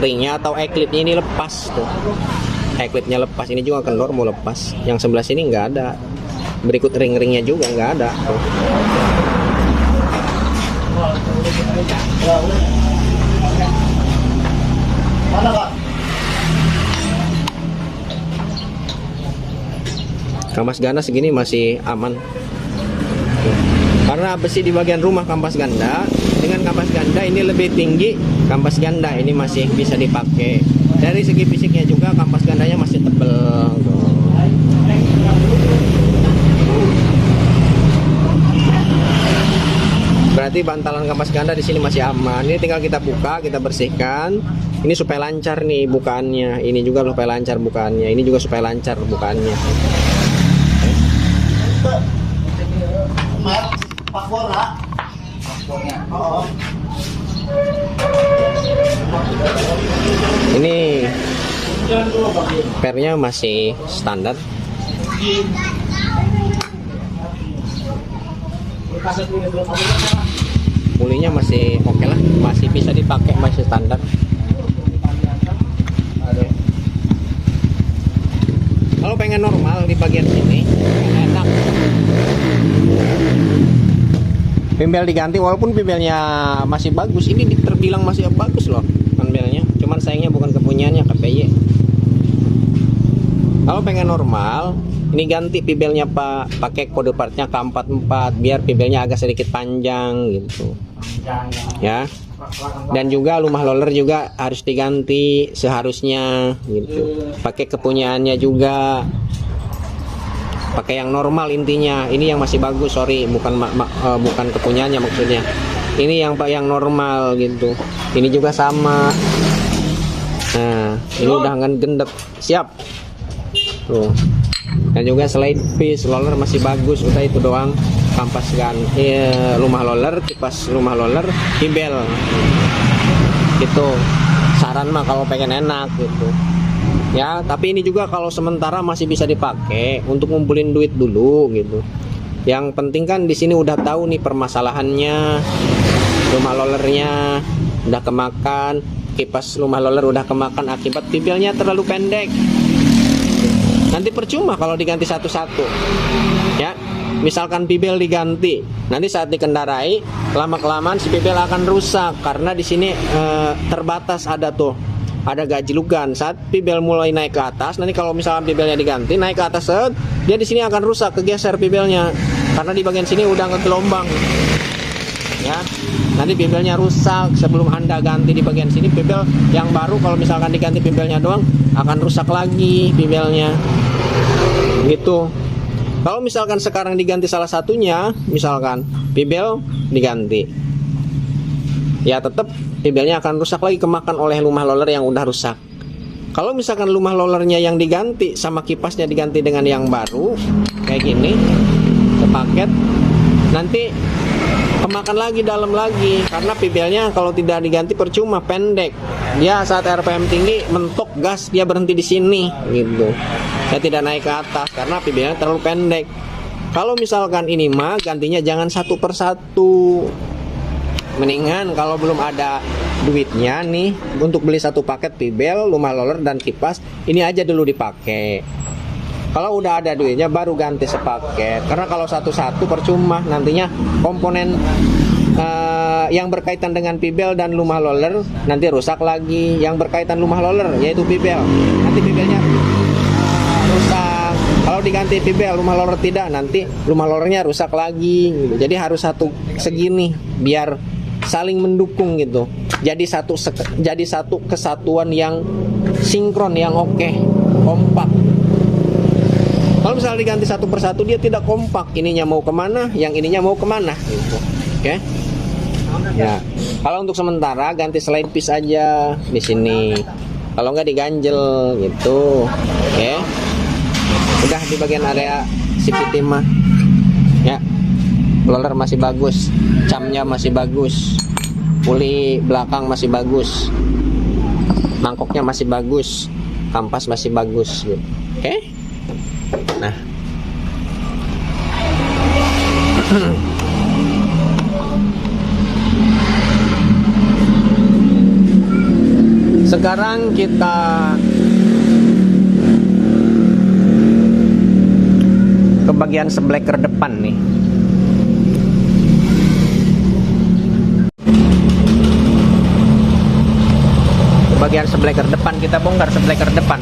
ringnya atau eklipnya ini lepas tuh. Eklipnya lepas, ini juga kendor mau lepas. Yang sebelah sini nggak ada. Berikut ring-ringnya juga nggak ada tuh. Mana Pak? Kampas ganda segini masih aman, karena besi di bagian rumah kampas ganda dengan kampas ganda ini lebih tinggi. Kampas ganda ini masih bisa dipakai. Dari segi fisiknya juga kampas gandanya masih tebel. Berarti bantalan kampas ganda di sini masih aman. Ini tinggal kita buka, kita bersihkan. Ini supaya lancar nih bukaannya. Ini juga supaya lancar bukaannya. Ini juga supaya lancar bukaannya. Ini pernya masih standar. Pulinya masih oke lah, masih bisa dipakai, masih standar. Kalau pengen normal di bagian sini enak, pimbel diganti walaupun pimbelnya masih bagus. Ini terbilang masih bagus loh pimbelnya, cuman sayangnya bukan kepunyaannya KPY. Kalau pengen normal ini ganti pimbelnya Pak, pakai kode partnya K44 biar pimbelnya agak sedikit panjang gitu ya. Dan juga lumah roller juga harus diganti seharusnya gitu, pakai kepunyaannya juga, pakai yang normal intinya. Ini yang masih bagus, sorry, bukan bukan kepunyaannya maksudnya. Ini yang normal gitu. Ini juga sama. Nah, ini udah gendep, siap tuh. Dan juga slide piece roller masih bagus, udah itu doang. Kampas lumah roller, kipas lumah roller, pimbel gitu. Saran mah kalau pengen enak gitu ya, tapi ini juga kalau sementara masih bisa dipakai untuk ngumpulin duit dulu gitu. Yang penting kan di sini udah tahu nih permasalahannya, lumah rollernya udah kemakan, kipas lumah roller udah kemakan akibat pimbelnya terlalu pendek. Nanti percuma kalau diganti satu-satu ya. Misalkan pimbel diganti, nanti saat dikendarai lama-kelamaan si pimbel akan rusak karena di sini terbatas, ada gajlukan. Saat pimbel mulai naik ke atas, nanti kalau misalkan pimbelnya diganti naik ke atas, dia di sini akan rusak, kegeser pimbelnya karena di bagian sini udah ngegelombang ya. Nanti pimbelnya rusak sebelum Anda ganti di bagian sini. Pimbel yang baru kalau misalkan diganti pimbelnya doang akan rusak lagi pimbelnya gitu. Kalau misalkan sekarang diganti salah satunya, misalkan pimbel diganti, ya tetap pimbelnya akan rusak lagi, kemakan oleh lumah roller yang udah rusak. Kalau misalkan lumah rollernya yang diganti sama kipasnya diganti dengan yang baru kayak gini, sepaket, nanti kemakan lagi dalam lagi karena pimbelnya kalau tidak diganti percuma, pendek. Dia saat RPM tinggi mentok gas, dia berhenti di sini gitu. Saya tidak naik ke atas karena pimbelnya terlalu pendek. Kalau misalkan ini mah gantinya jangan satu persatu. Mendingan kalau belum ada duitnya nih untuk beli satu paket pimbel, lumah roller dan kipas, ini aja dulu dipakai. Kalau udah ada duitnya baru ganti sepaket. Karena kalau satu-satu percuma, nantinya komponen yang berkaitan dengan pimbel dan lumah roller nanti rusak lagi. Yang berkaitan lumah roller yaitu pimbel, nanti pimbelnya rusak. Kalau diganti pimbel, lumah roller tidak, nanti lumah rollernya rusak lagi gitu. Jadi harus satu segini biar saling mendukung gitu. Jadi satu kesatuan yang sinkron, yang oke, kompak. Kalau misalnya diganti satu persatu dia tidak kompak, ininya mau kemana, yang ininya mau kemana gitu. Oke. Ya, kalau untuk sementara ganti slide piece aja di sini. Kalau nggak diganjel gitu. Oke. Udah di bagian area CVT mah. Ya. Roller masih bagus, camnya masih bagus, puli belakang masih bagus, mangkoknya masih bagus, kampas masih bagus gitu. Oke. Nah. Sekarang kita ke bagian sebleker depan nih. Ke bagian sebleker depan, kita bongkar sebleker depan.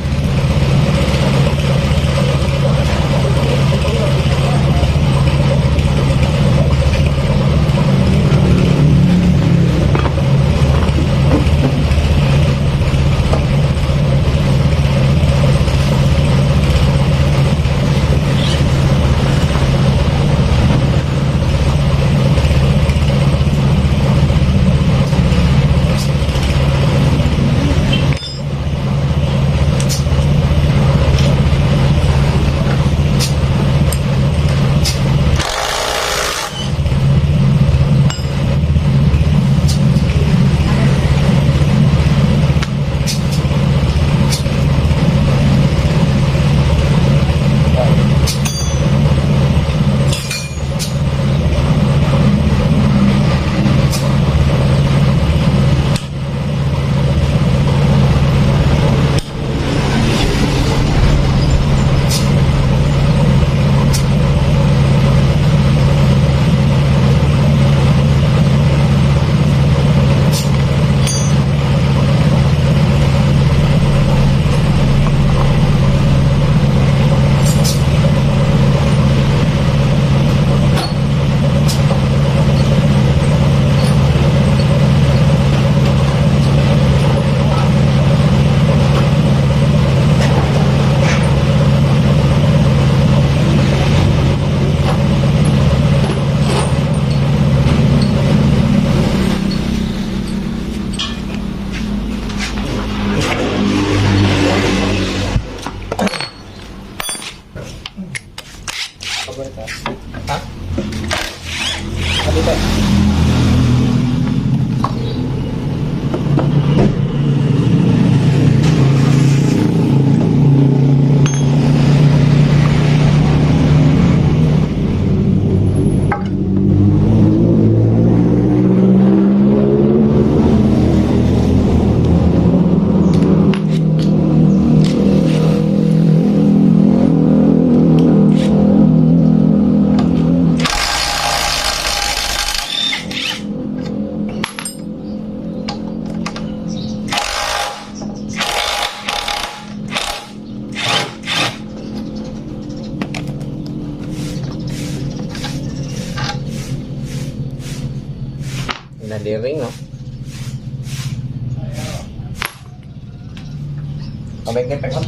Udah di ring, no? Kabeng kepek, kan?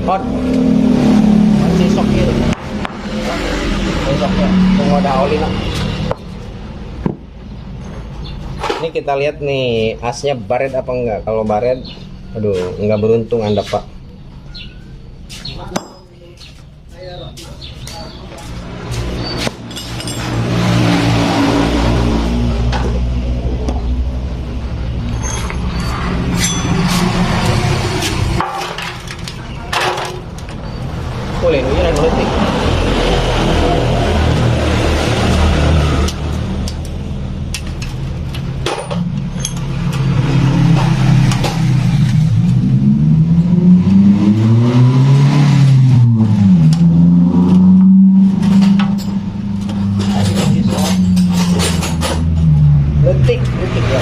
Hot. Masih sok gitu. Sok ya. Tunggu ada oli, no. Ini kita lihat nih asnya baret apa enggak. Kalau baret, aduh, enggak beruntung Anda, Pak. Boleh, ini yang meletik. Letik ya.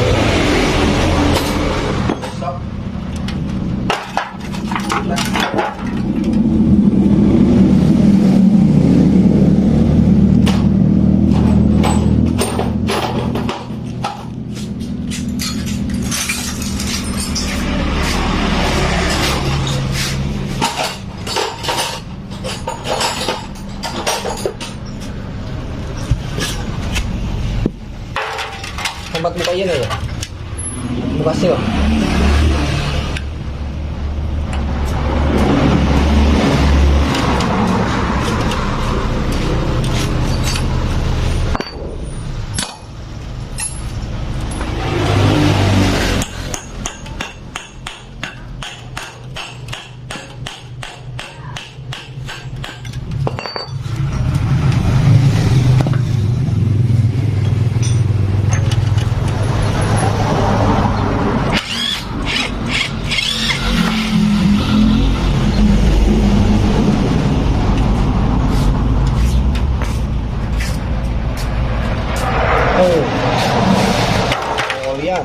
Stop. Tempat muka yun ya. Bukas yun. Olian.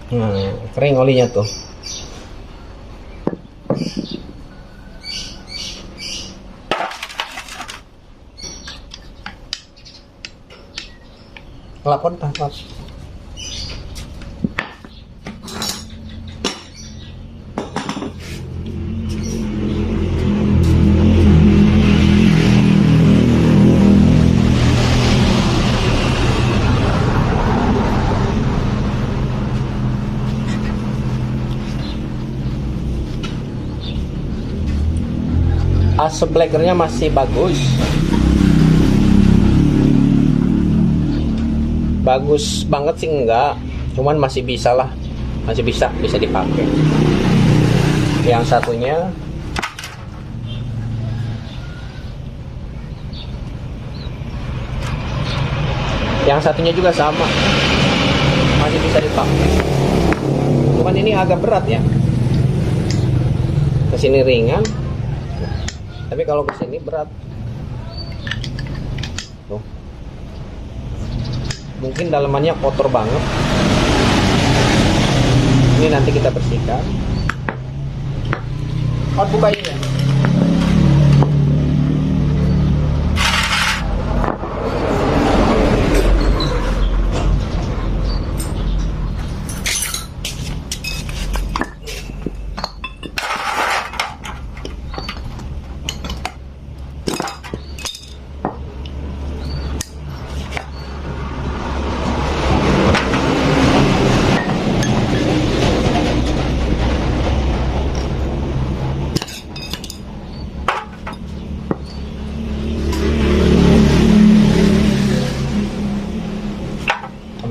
Nah, kering olinya tuh. Lapor tahap. As seblekernya masih bagus. Bagus banget sih enggak, cuman masih bisa lah, masih bisa dipakai. Yang satunya juga sama, masih bisa dipakai. Cuman ini agak berat ya, kesini ringan, tapi kalau kesini berat. mungkin dalamannya kotor banget. Ini nanti kita bersihkan. Buka ini ya.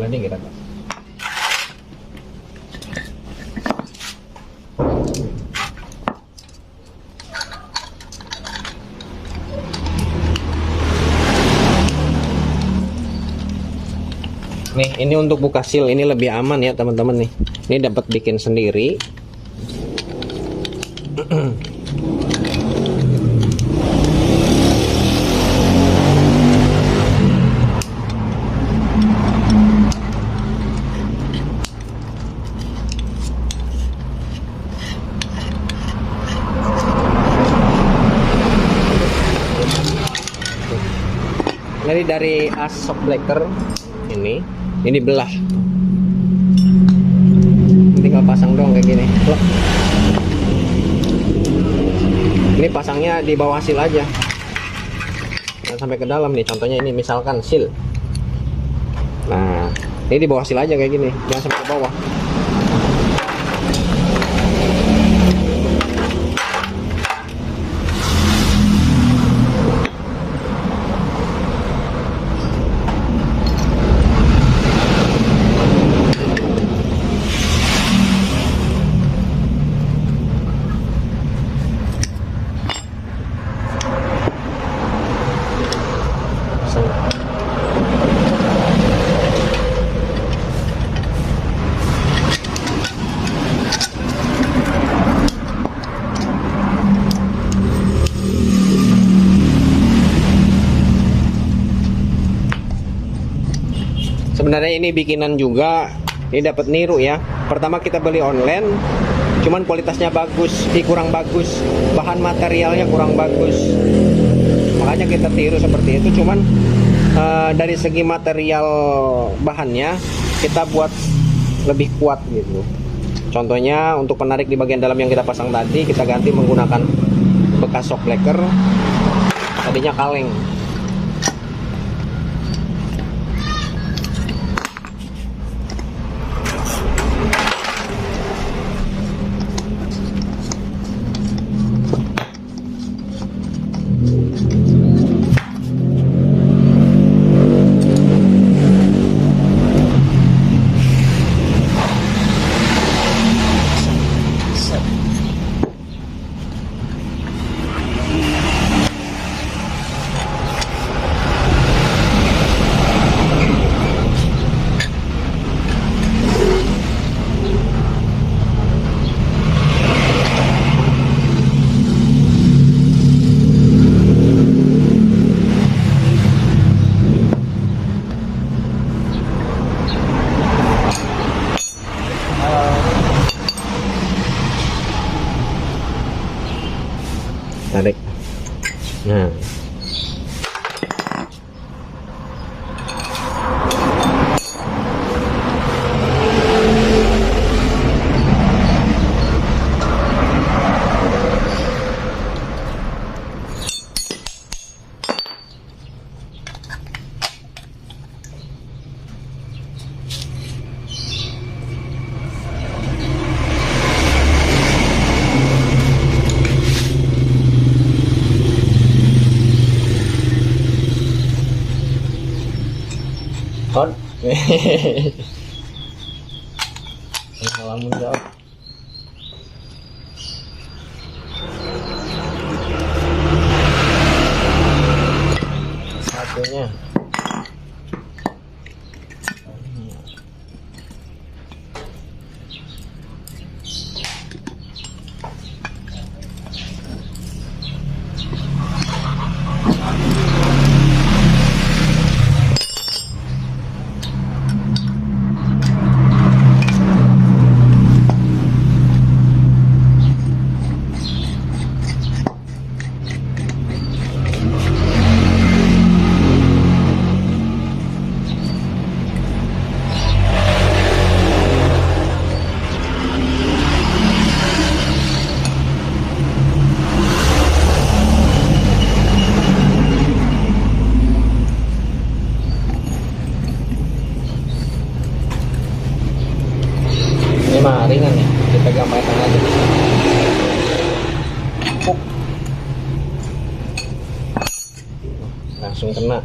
Ini kita gas. Nih, ini untuk buka seal ini lebih aman ya teman-teman nih. Ini dapat bikin sendiri. Jadi dari as shock breaker ini belah, tinggal pasang dong kayak gini. Loh. Ini pasangnya di bawah seal aja, jangan sampai ke dalam nih. Contohnya ini misalkan seal, nah ini di bawah seal aja kayak gini, jangan sampai ke bawah. Sebenarnya ini bikinan juga, ini dapat niru ya. Pertama kita beli online, cuman kualitasnya bagus, kurang bagus, bahan materialnya kurang bagus, makanya kita tiru seperti itu. Cuman dari segi material bahannya kita buat lebih kuat gitu. Contohnya untuk penarik di bagian dalam yang kita pasang tadi, kita ganti menggunakan bekas shock breaker, tadinya kaleng. Tarik. Nah, kon. Ngalamun jauh. Satunya. langsung kena.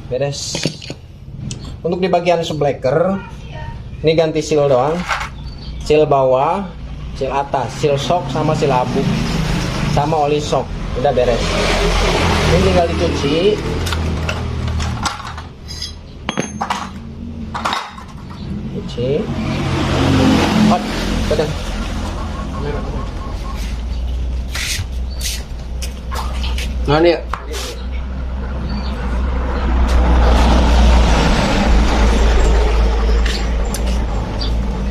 Beres. Untuk di bagian subleker ini ganti seal doang, seal bawah, seal atas, seal shock sama seal abu, sama oli shock. Udah beres. Ini tinggal dicuci. Cuci. Hot, badan. Nah ini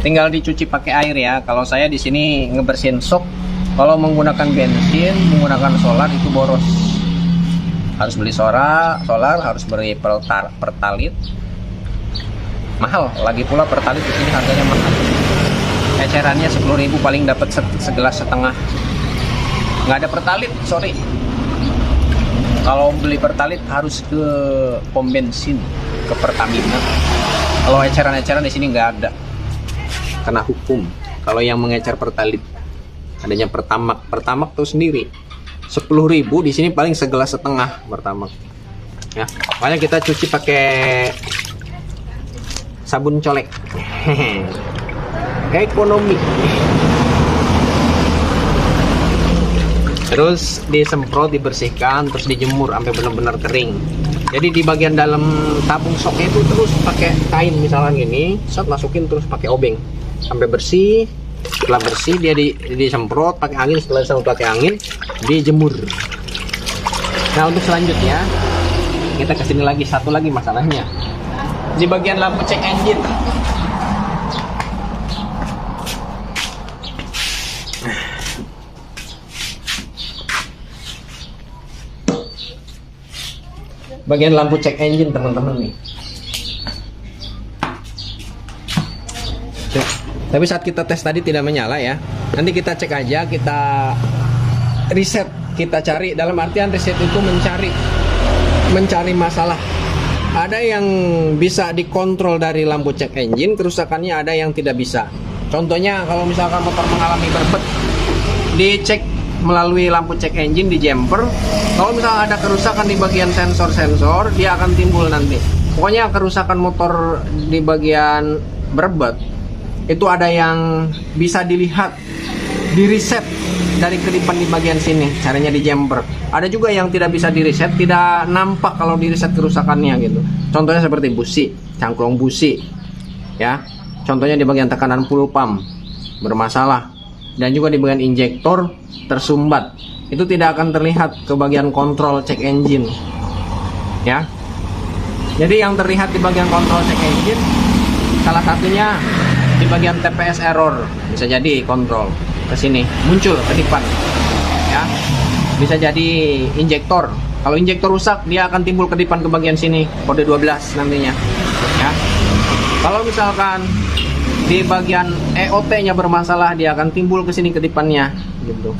tinggal dicuci pakai air ya. Kalau saya di sini ngebersihin shock. Kalau menggunakan bensin, menggunakan solar itu boros. Harus beli solar, harus beli pertalit. Mahal. Lagi pula pertalit di sini harganya mahal. Ecerannya 10.000 paling dapat segelas setengah. Nggak ada pertalit, sorry. Kalau beli pertalit harus ke pom bensin, ke Pertamina. Kalau eceran-eceran di sini nggak ada. Kena hukum kalau yang mengecer pertalit. Adanya pertamak tuh sendiri 10.000, di sini paling segelas setengah pertamak ya. Makanya kita cuci pakai sabun colek. Ekonomi. Terus disemprot, dibersihkan, terus dijemur sampai benar-benar kering. Jadi di bagian dalam tabung soknya itu terus pakai kain misalnya gini, masukin terus pakai obeng sampai bersih. Setelah bersih dia disemprot pakai angin, setelah disemprot pakai angin dijemur. Nah untuk selanjutnya kita kesini lagi, satu lagi masalahnya di bagian lampu cek engine. Bagian lampu cek engine teman-teman nih. Tapi saat kita tes tadi tidak menyala ya. Nanti kita cek aja, kita reset, kita cari. Dalam artian reset itu mencari masalah. Ada yang bisa dikontrol dari lampu cek engine, kerusakannya ada yang tidak bisa. Contohnya kalau misalkan motor mengalami berbet, dicek melalui lampu cek engine di jumper. Kalau misalnya ada kerusakan di bagian sensor-sensor, dia akan timbul nanti. Pokoknya kerusakan motor di bagian berbet itu ada yang bisa dilihat di reset dari kedipan di bagian sini, caranya di jumper. Ada juga yang tidak bisa di reset, tidak nampak kalau di reset kerusakannya gitu. Contohnya seperti busi, cangklong busi ya. Contohnya di bagian tekanan full pump bermasalah, dan juga di bagian injektor tersumbat. Itu tidak akan terlihat ke bagian kontrol cek engine ya. Jadi yang terlihat di bagian kontrol cek engine salah satunya di bagian TPS error, bisa jadi kontrol ke sini muncul kedipan ya. Bisa jadi injektor, kalau injektor rusak dia akan timbul kedipan ke bagian sini, kode 12 nantinya ya. Kalau misalkan di bagian EOT nya bermasalah, dia akan timbul ke sini kedipannya gitu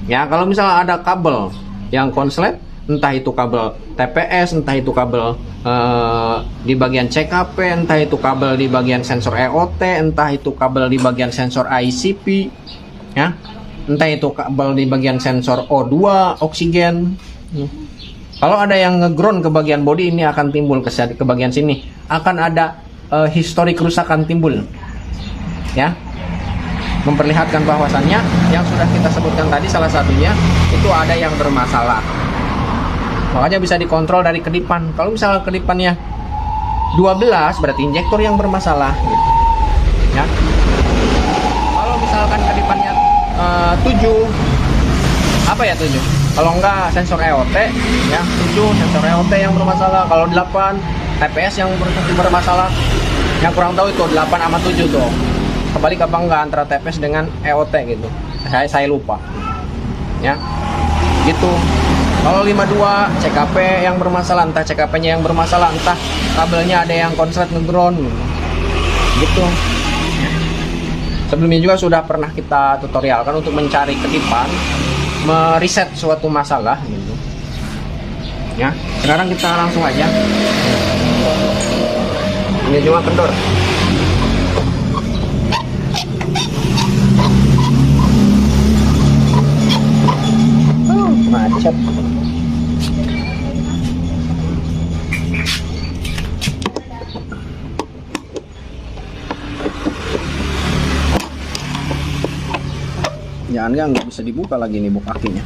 ya. Kalau misalnya ada kabel yang konslet, entah itu kabel TPS, entah itu kabel di bagian CKP, entah itu kabel di bagian sensor EOT, entah itu kabel di bagian sensor ICP ya, entah itu kabel di bagian sensor O2 oksigen. Kalau ada yang ngeground ke bagian bodi, ini akan timbul ke bagian sini, akan ada histori kerusakan timbul ya, memperlihatkan bahwasannya yang sudah kita sebutkan tadi salah satunya itu ada yang bermasalah. Makanya bisa dikontrol dari kedipan. Kalau misalnya kedipannya 12 berarti injektor yang bermasalah gitu ya. Kalau misalkan kedipannya 7, apa ya 7? Kalau enggak sensor EOT ya, 7 sensor EOT yang bermasalah. Kalau 8 TPS yang bermasalah. Yang kurang tahu itu 8 sama 7 tuh. Kebalik apa enggak antara TPS dengan EOT gitu. Saya lupa. Ya. Gitu. Kalau 52 CKP yang bermasalah, entah CKP-nya yang bermasalah, entah kabelnya ada yang konslet ngeground gitu. Sebelumnya juga sudah pernah kita tutorialkan untuk mencari kedipan, mereset suatu masalah gitu. Ya, sekarang kita langsung aja. Ini juga kendor. Macet. Jangan nggak bisa dibuka lagi nih buk akinya.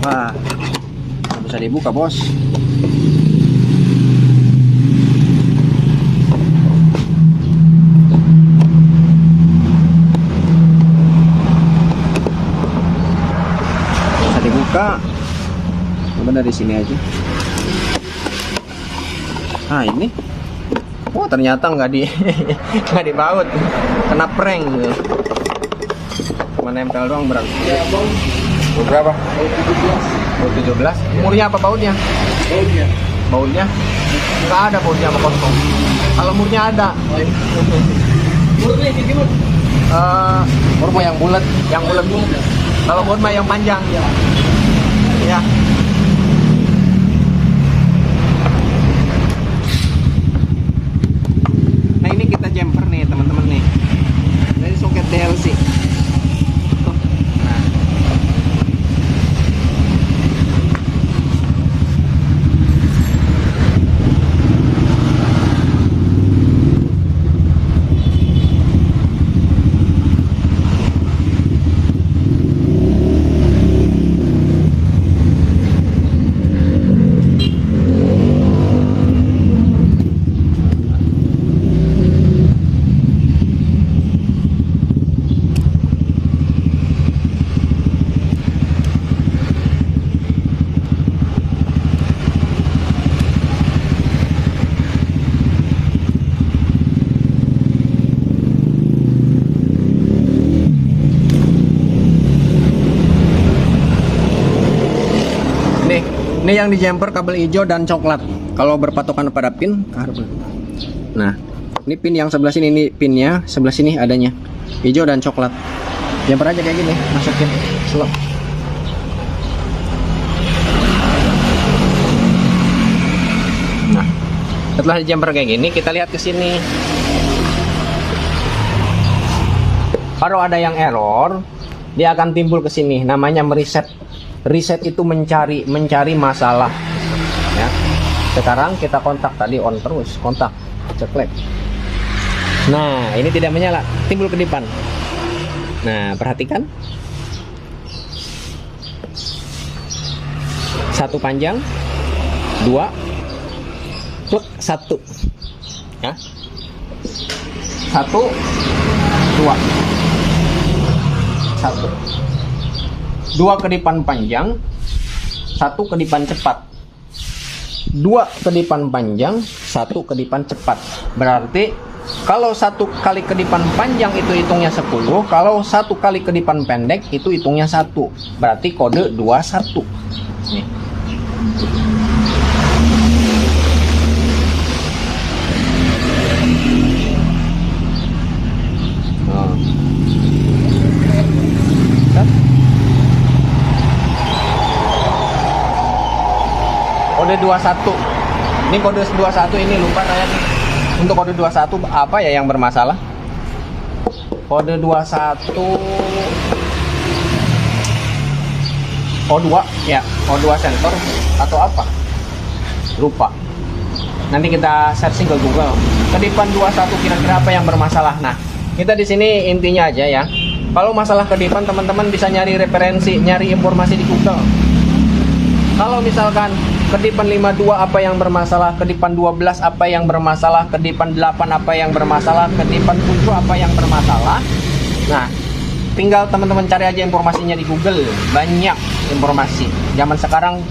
Wah, nggak bisa dibuka bos. Bisa dibuka. Coba dari sini aja. Ah ini. Oh ternyata nggak nggak dibaut, kena prank. Cuma nempel doang berarti. Berapa? Baut 17. Murnya apa bautnya? Bautnya. Bautnya? Nggak ada bautnya sama kosong. Kalau murnya ada. Murnya gimana? Mur mah yang bulat, Kalau baut mah yang panjang. Ya. Nah ini kita jumper nih teman-teman nih. Ini soket DLC. Ini yang di jumper kabel hijau dan coklat. Kalau berpatokan pada pin karbon. Nah, ini pin yang sebelah sini, ini pinnya, sebelah sini adanya hijau dan coklat. Jumper aja kayak gini, masukin slot. Nah, setelah di jumper kayak gini, kita lihat ke sini. Kalau ada yang error, dia akan timbul ke sini, namanya mereset. Reset itu mencari masalah ya. Sekarang kita kontak, tadi on terus, kontak ceklek. Nah ini tidak menyala, timbul kedipan. Nah perhatikan, satu panjang, dua plek, satu ya, satu dua, satu dua kedipan panjang, satu kedipan cepat. Dua kedipan panjang, satu kedipan cepat. Berarti kalau satu kali kedipan panjang itu hitungnya 10, kalau satu kali kedipan pendek itu hitungnya 1. Berarti kode 21. Nih. Kode 21. Ini kode 21 ini lupa saya nih. Untuk kode 21 apa ya yang bermasalah? Kode 21 O2 ya, O2 sensor atau apa lupa, nanti kita searching ke Google. Kedipan 21 kira-kira apa yang bermasalah. Nah, kita di sini intinya aja ya, kalau masalah kedipan teman-teman bisa nyari referensi, nyari informasi di Google. Kalau misalkan kedipan 52 apa yang bermasalah, kedipan 12 apa yang bermasalah, kedipan 8 apa yang bermasalah, kedipan 7 apa yang bermasalah. Nah, tinggal teman-teman cari aja informasinya di Google. Banyak informasi. Zaman sekarang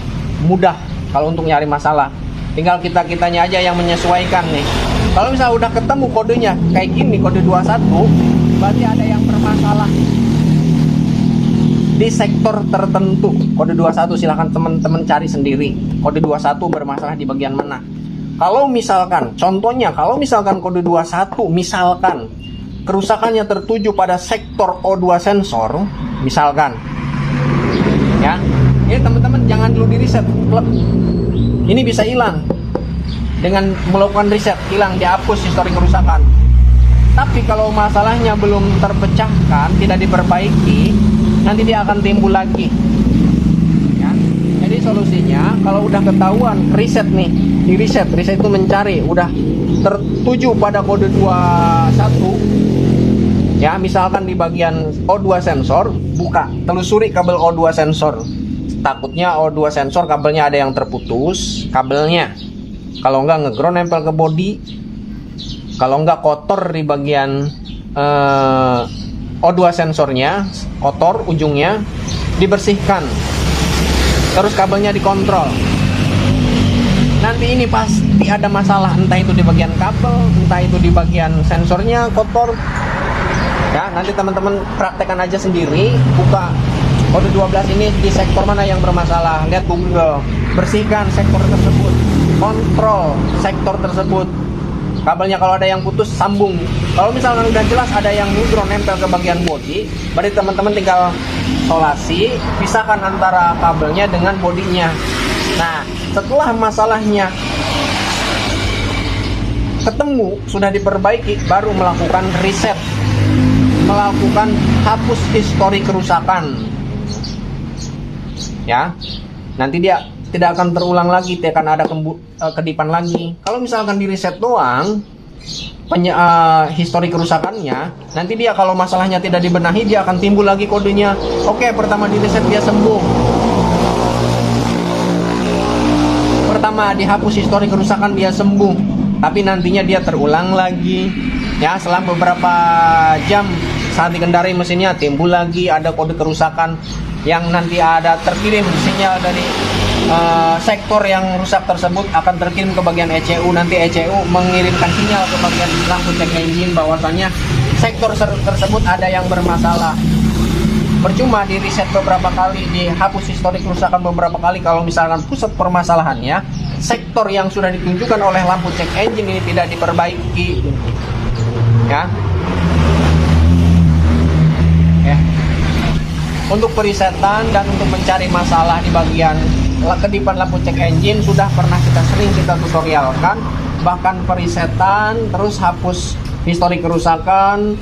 mudah kalau untuk nyari masalah. Tinggal kitanya aja yang menyesuaikan nih. Kalau misalnya udah ketemu kodenya kayak gini, kode 21, berarti ada yang bermasalah di sektor tertentu. Kode 21 silahkan teman-teman cari sendiri. Kode 21 bermasalah di bagian mana. Kalau misalkan, contohnya kalau misalkan kode 21 misalkan kerusakannya tertuju pada sektor O2 sensor, misalkan ya, ini teman-teman jangan dulu di reset klub. Ini bisa hilang dengan melakukan riset, hilang, dihapus histori kerusakan. Tapi kalau masalahnya belum terpecahkan, tidak diperbaiki, nanti dia akan timbul lagi ya. Jadi solusinya kalau udah ketahuan riset nih, di riset itu mencari udah tertuju pada kode 21 ya, misalkan di bagian O2 sensor, buka, telusuri kabel O2 sensor. Takutnya O2 sensor kabelnya ada yang terputus kabelnya, kalau enggak ngeground nempel ke body, kalau enggak kotor di bagian O2 sensornya, kotor ujungnya, dibersihkan, terus kabelnya dikontrol. Nanti ini pasti ada masalah, entah itu di bagian kabel, entah itu di bagian sensornya kotor ya. Nanti teman-teman praktekkan aja sendiri, buka kode 12 ini di sektor mana yang bermasalah, lihat Google, bersihkan sektor tersebut, kontrol sektor tersebut. Kabelnya kalau ada yang putus, sambung. Kalau misalkan udah jelas ada yang ngeground nempel ke bagian body, berarti teman-teman tinggal solasi, pisahkan antara kabelnya dengan bodinya. Nah, setelah masalahnya ketemu, sudah diperbaiki, baru melakukan riset, melakukan hapus histori kerusakan ya. Nanti dia tidak akan terulang lagi, tidak akan ada kedipan lagi. Kalau misalkan di riset doang histori kerusakannya, nanti dia kalau masalahnya tidak dibenahi, dia akan timbul lagi kodenya. Oke, pertama di riset dia sembuh, pertama dihapus histori kerusakan dia sembuh, tapi nantinya dia terulang lagi ya. Setelah beberapa jam saat dikendarai mesinnya, timbul lagi ada kode kerusakan yang nanti ada terkirim sinyal dari sektor yang rusak tersebut, akan terkirim ke bagian ECU. Nanti ECU mengirimkan sinyal ke bagian lampu cek engine bahwasannya sektor tersebut ada yang bermasalah. Percuma di riset beberapa kali, dihapus histori kerusakan beberapa kali, kalau misalkan pusat permasalahannya sektor yang sudah ditunjukkan oleh lampu cek engine ini tidak diperbaiki ya. Untuk perisetan dan untuk mencari masalah di bagian kedipan lampu cek engine sudah pernah sering kita tutorialkan, bahkan perisetan, terus hapus histori kerusakan,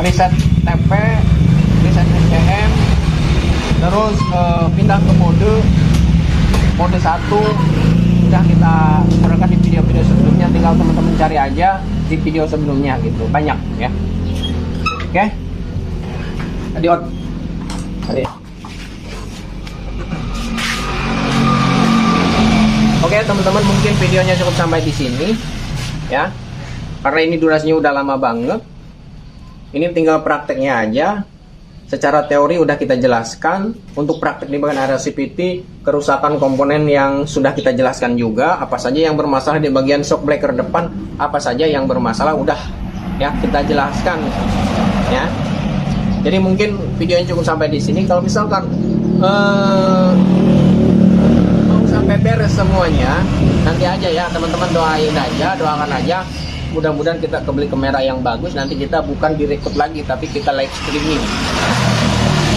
riset TP, riset SCM, terus pindah ke mode 1 sudah kita serahkan di video-video sebelumnya, tinggal teman-teman cari aja di video sebelumnya gitu, banyak ya. Oke. Tadi Oke teman-teman, mungkin videonya cukup sampai di sini ya, karena ini durasinya udah lama banget. Ini tinggal prakteknya aja. Secara teori udah kita jelaskan. Untuk praktek di bagian area CVT, kerusakan komponen yang sudah kita jelaskan juga, apa saja yang bermasalah di bagian shock breaker depan, apa saja yang bermasalah udah ya kita jelaskan ya. Jadi mungkin videonya cukup sampai di sini. Kalau misalkan mau sampai beres semuanya, nanti aja ya teman-teman, doakan aja. Mudah-mudahan kita kebeli kamera yang bagus. Nanti kita bukan direkod lagi, tapi kita live streaming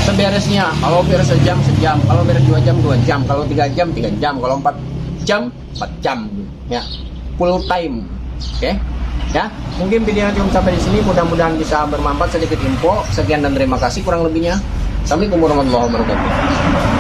seberesnya. Kalau beres sejam, kalau beres 2 jam, 2 jam, kalau 3 jam, 3 jam, kalau 4 jam, 4 jam ya, full time. Oke. Ya, mungkin videonya cukup sampai di sini. Mudah-mudahan bisa bermanfaat, sedikit info. Sekian dan terima kasih. Kurang lebihnya Assalamualaikum warahmatullahi wabarakatuh.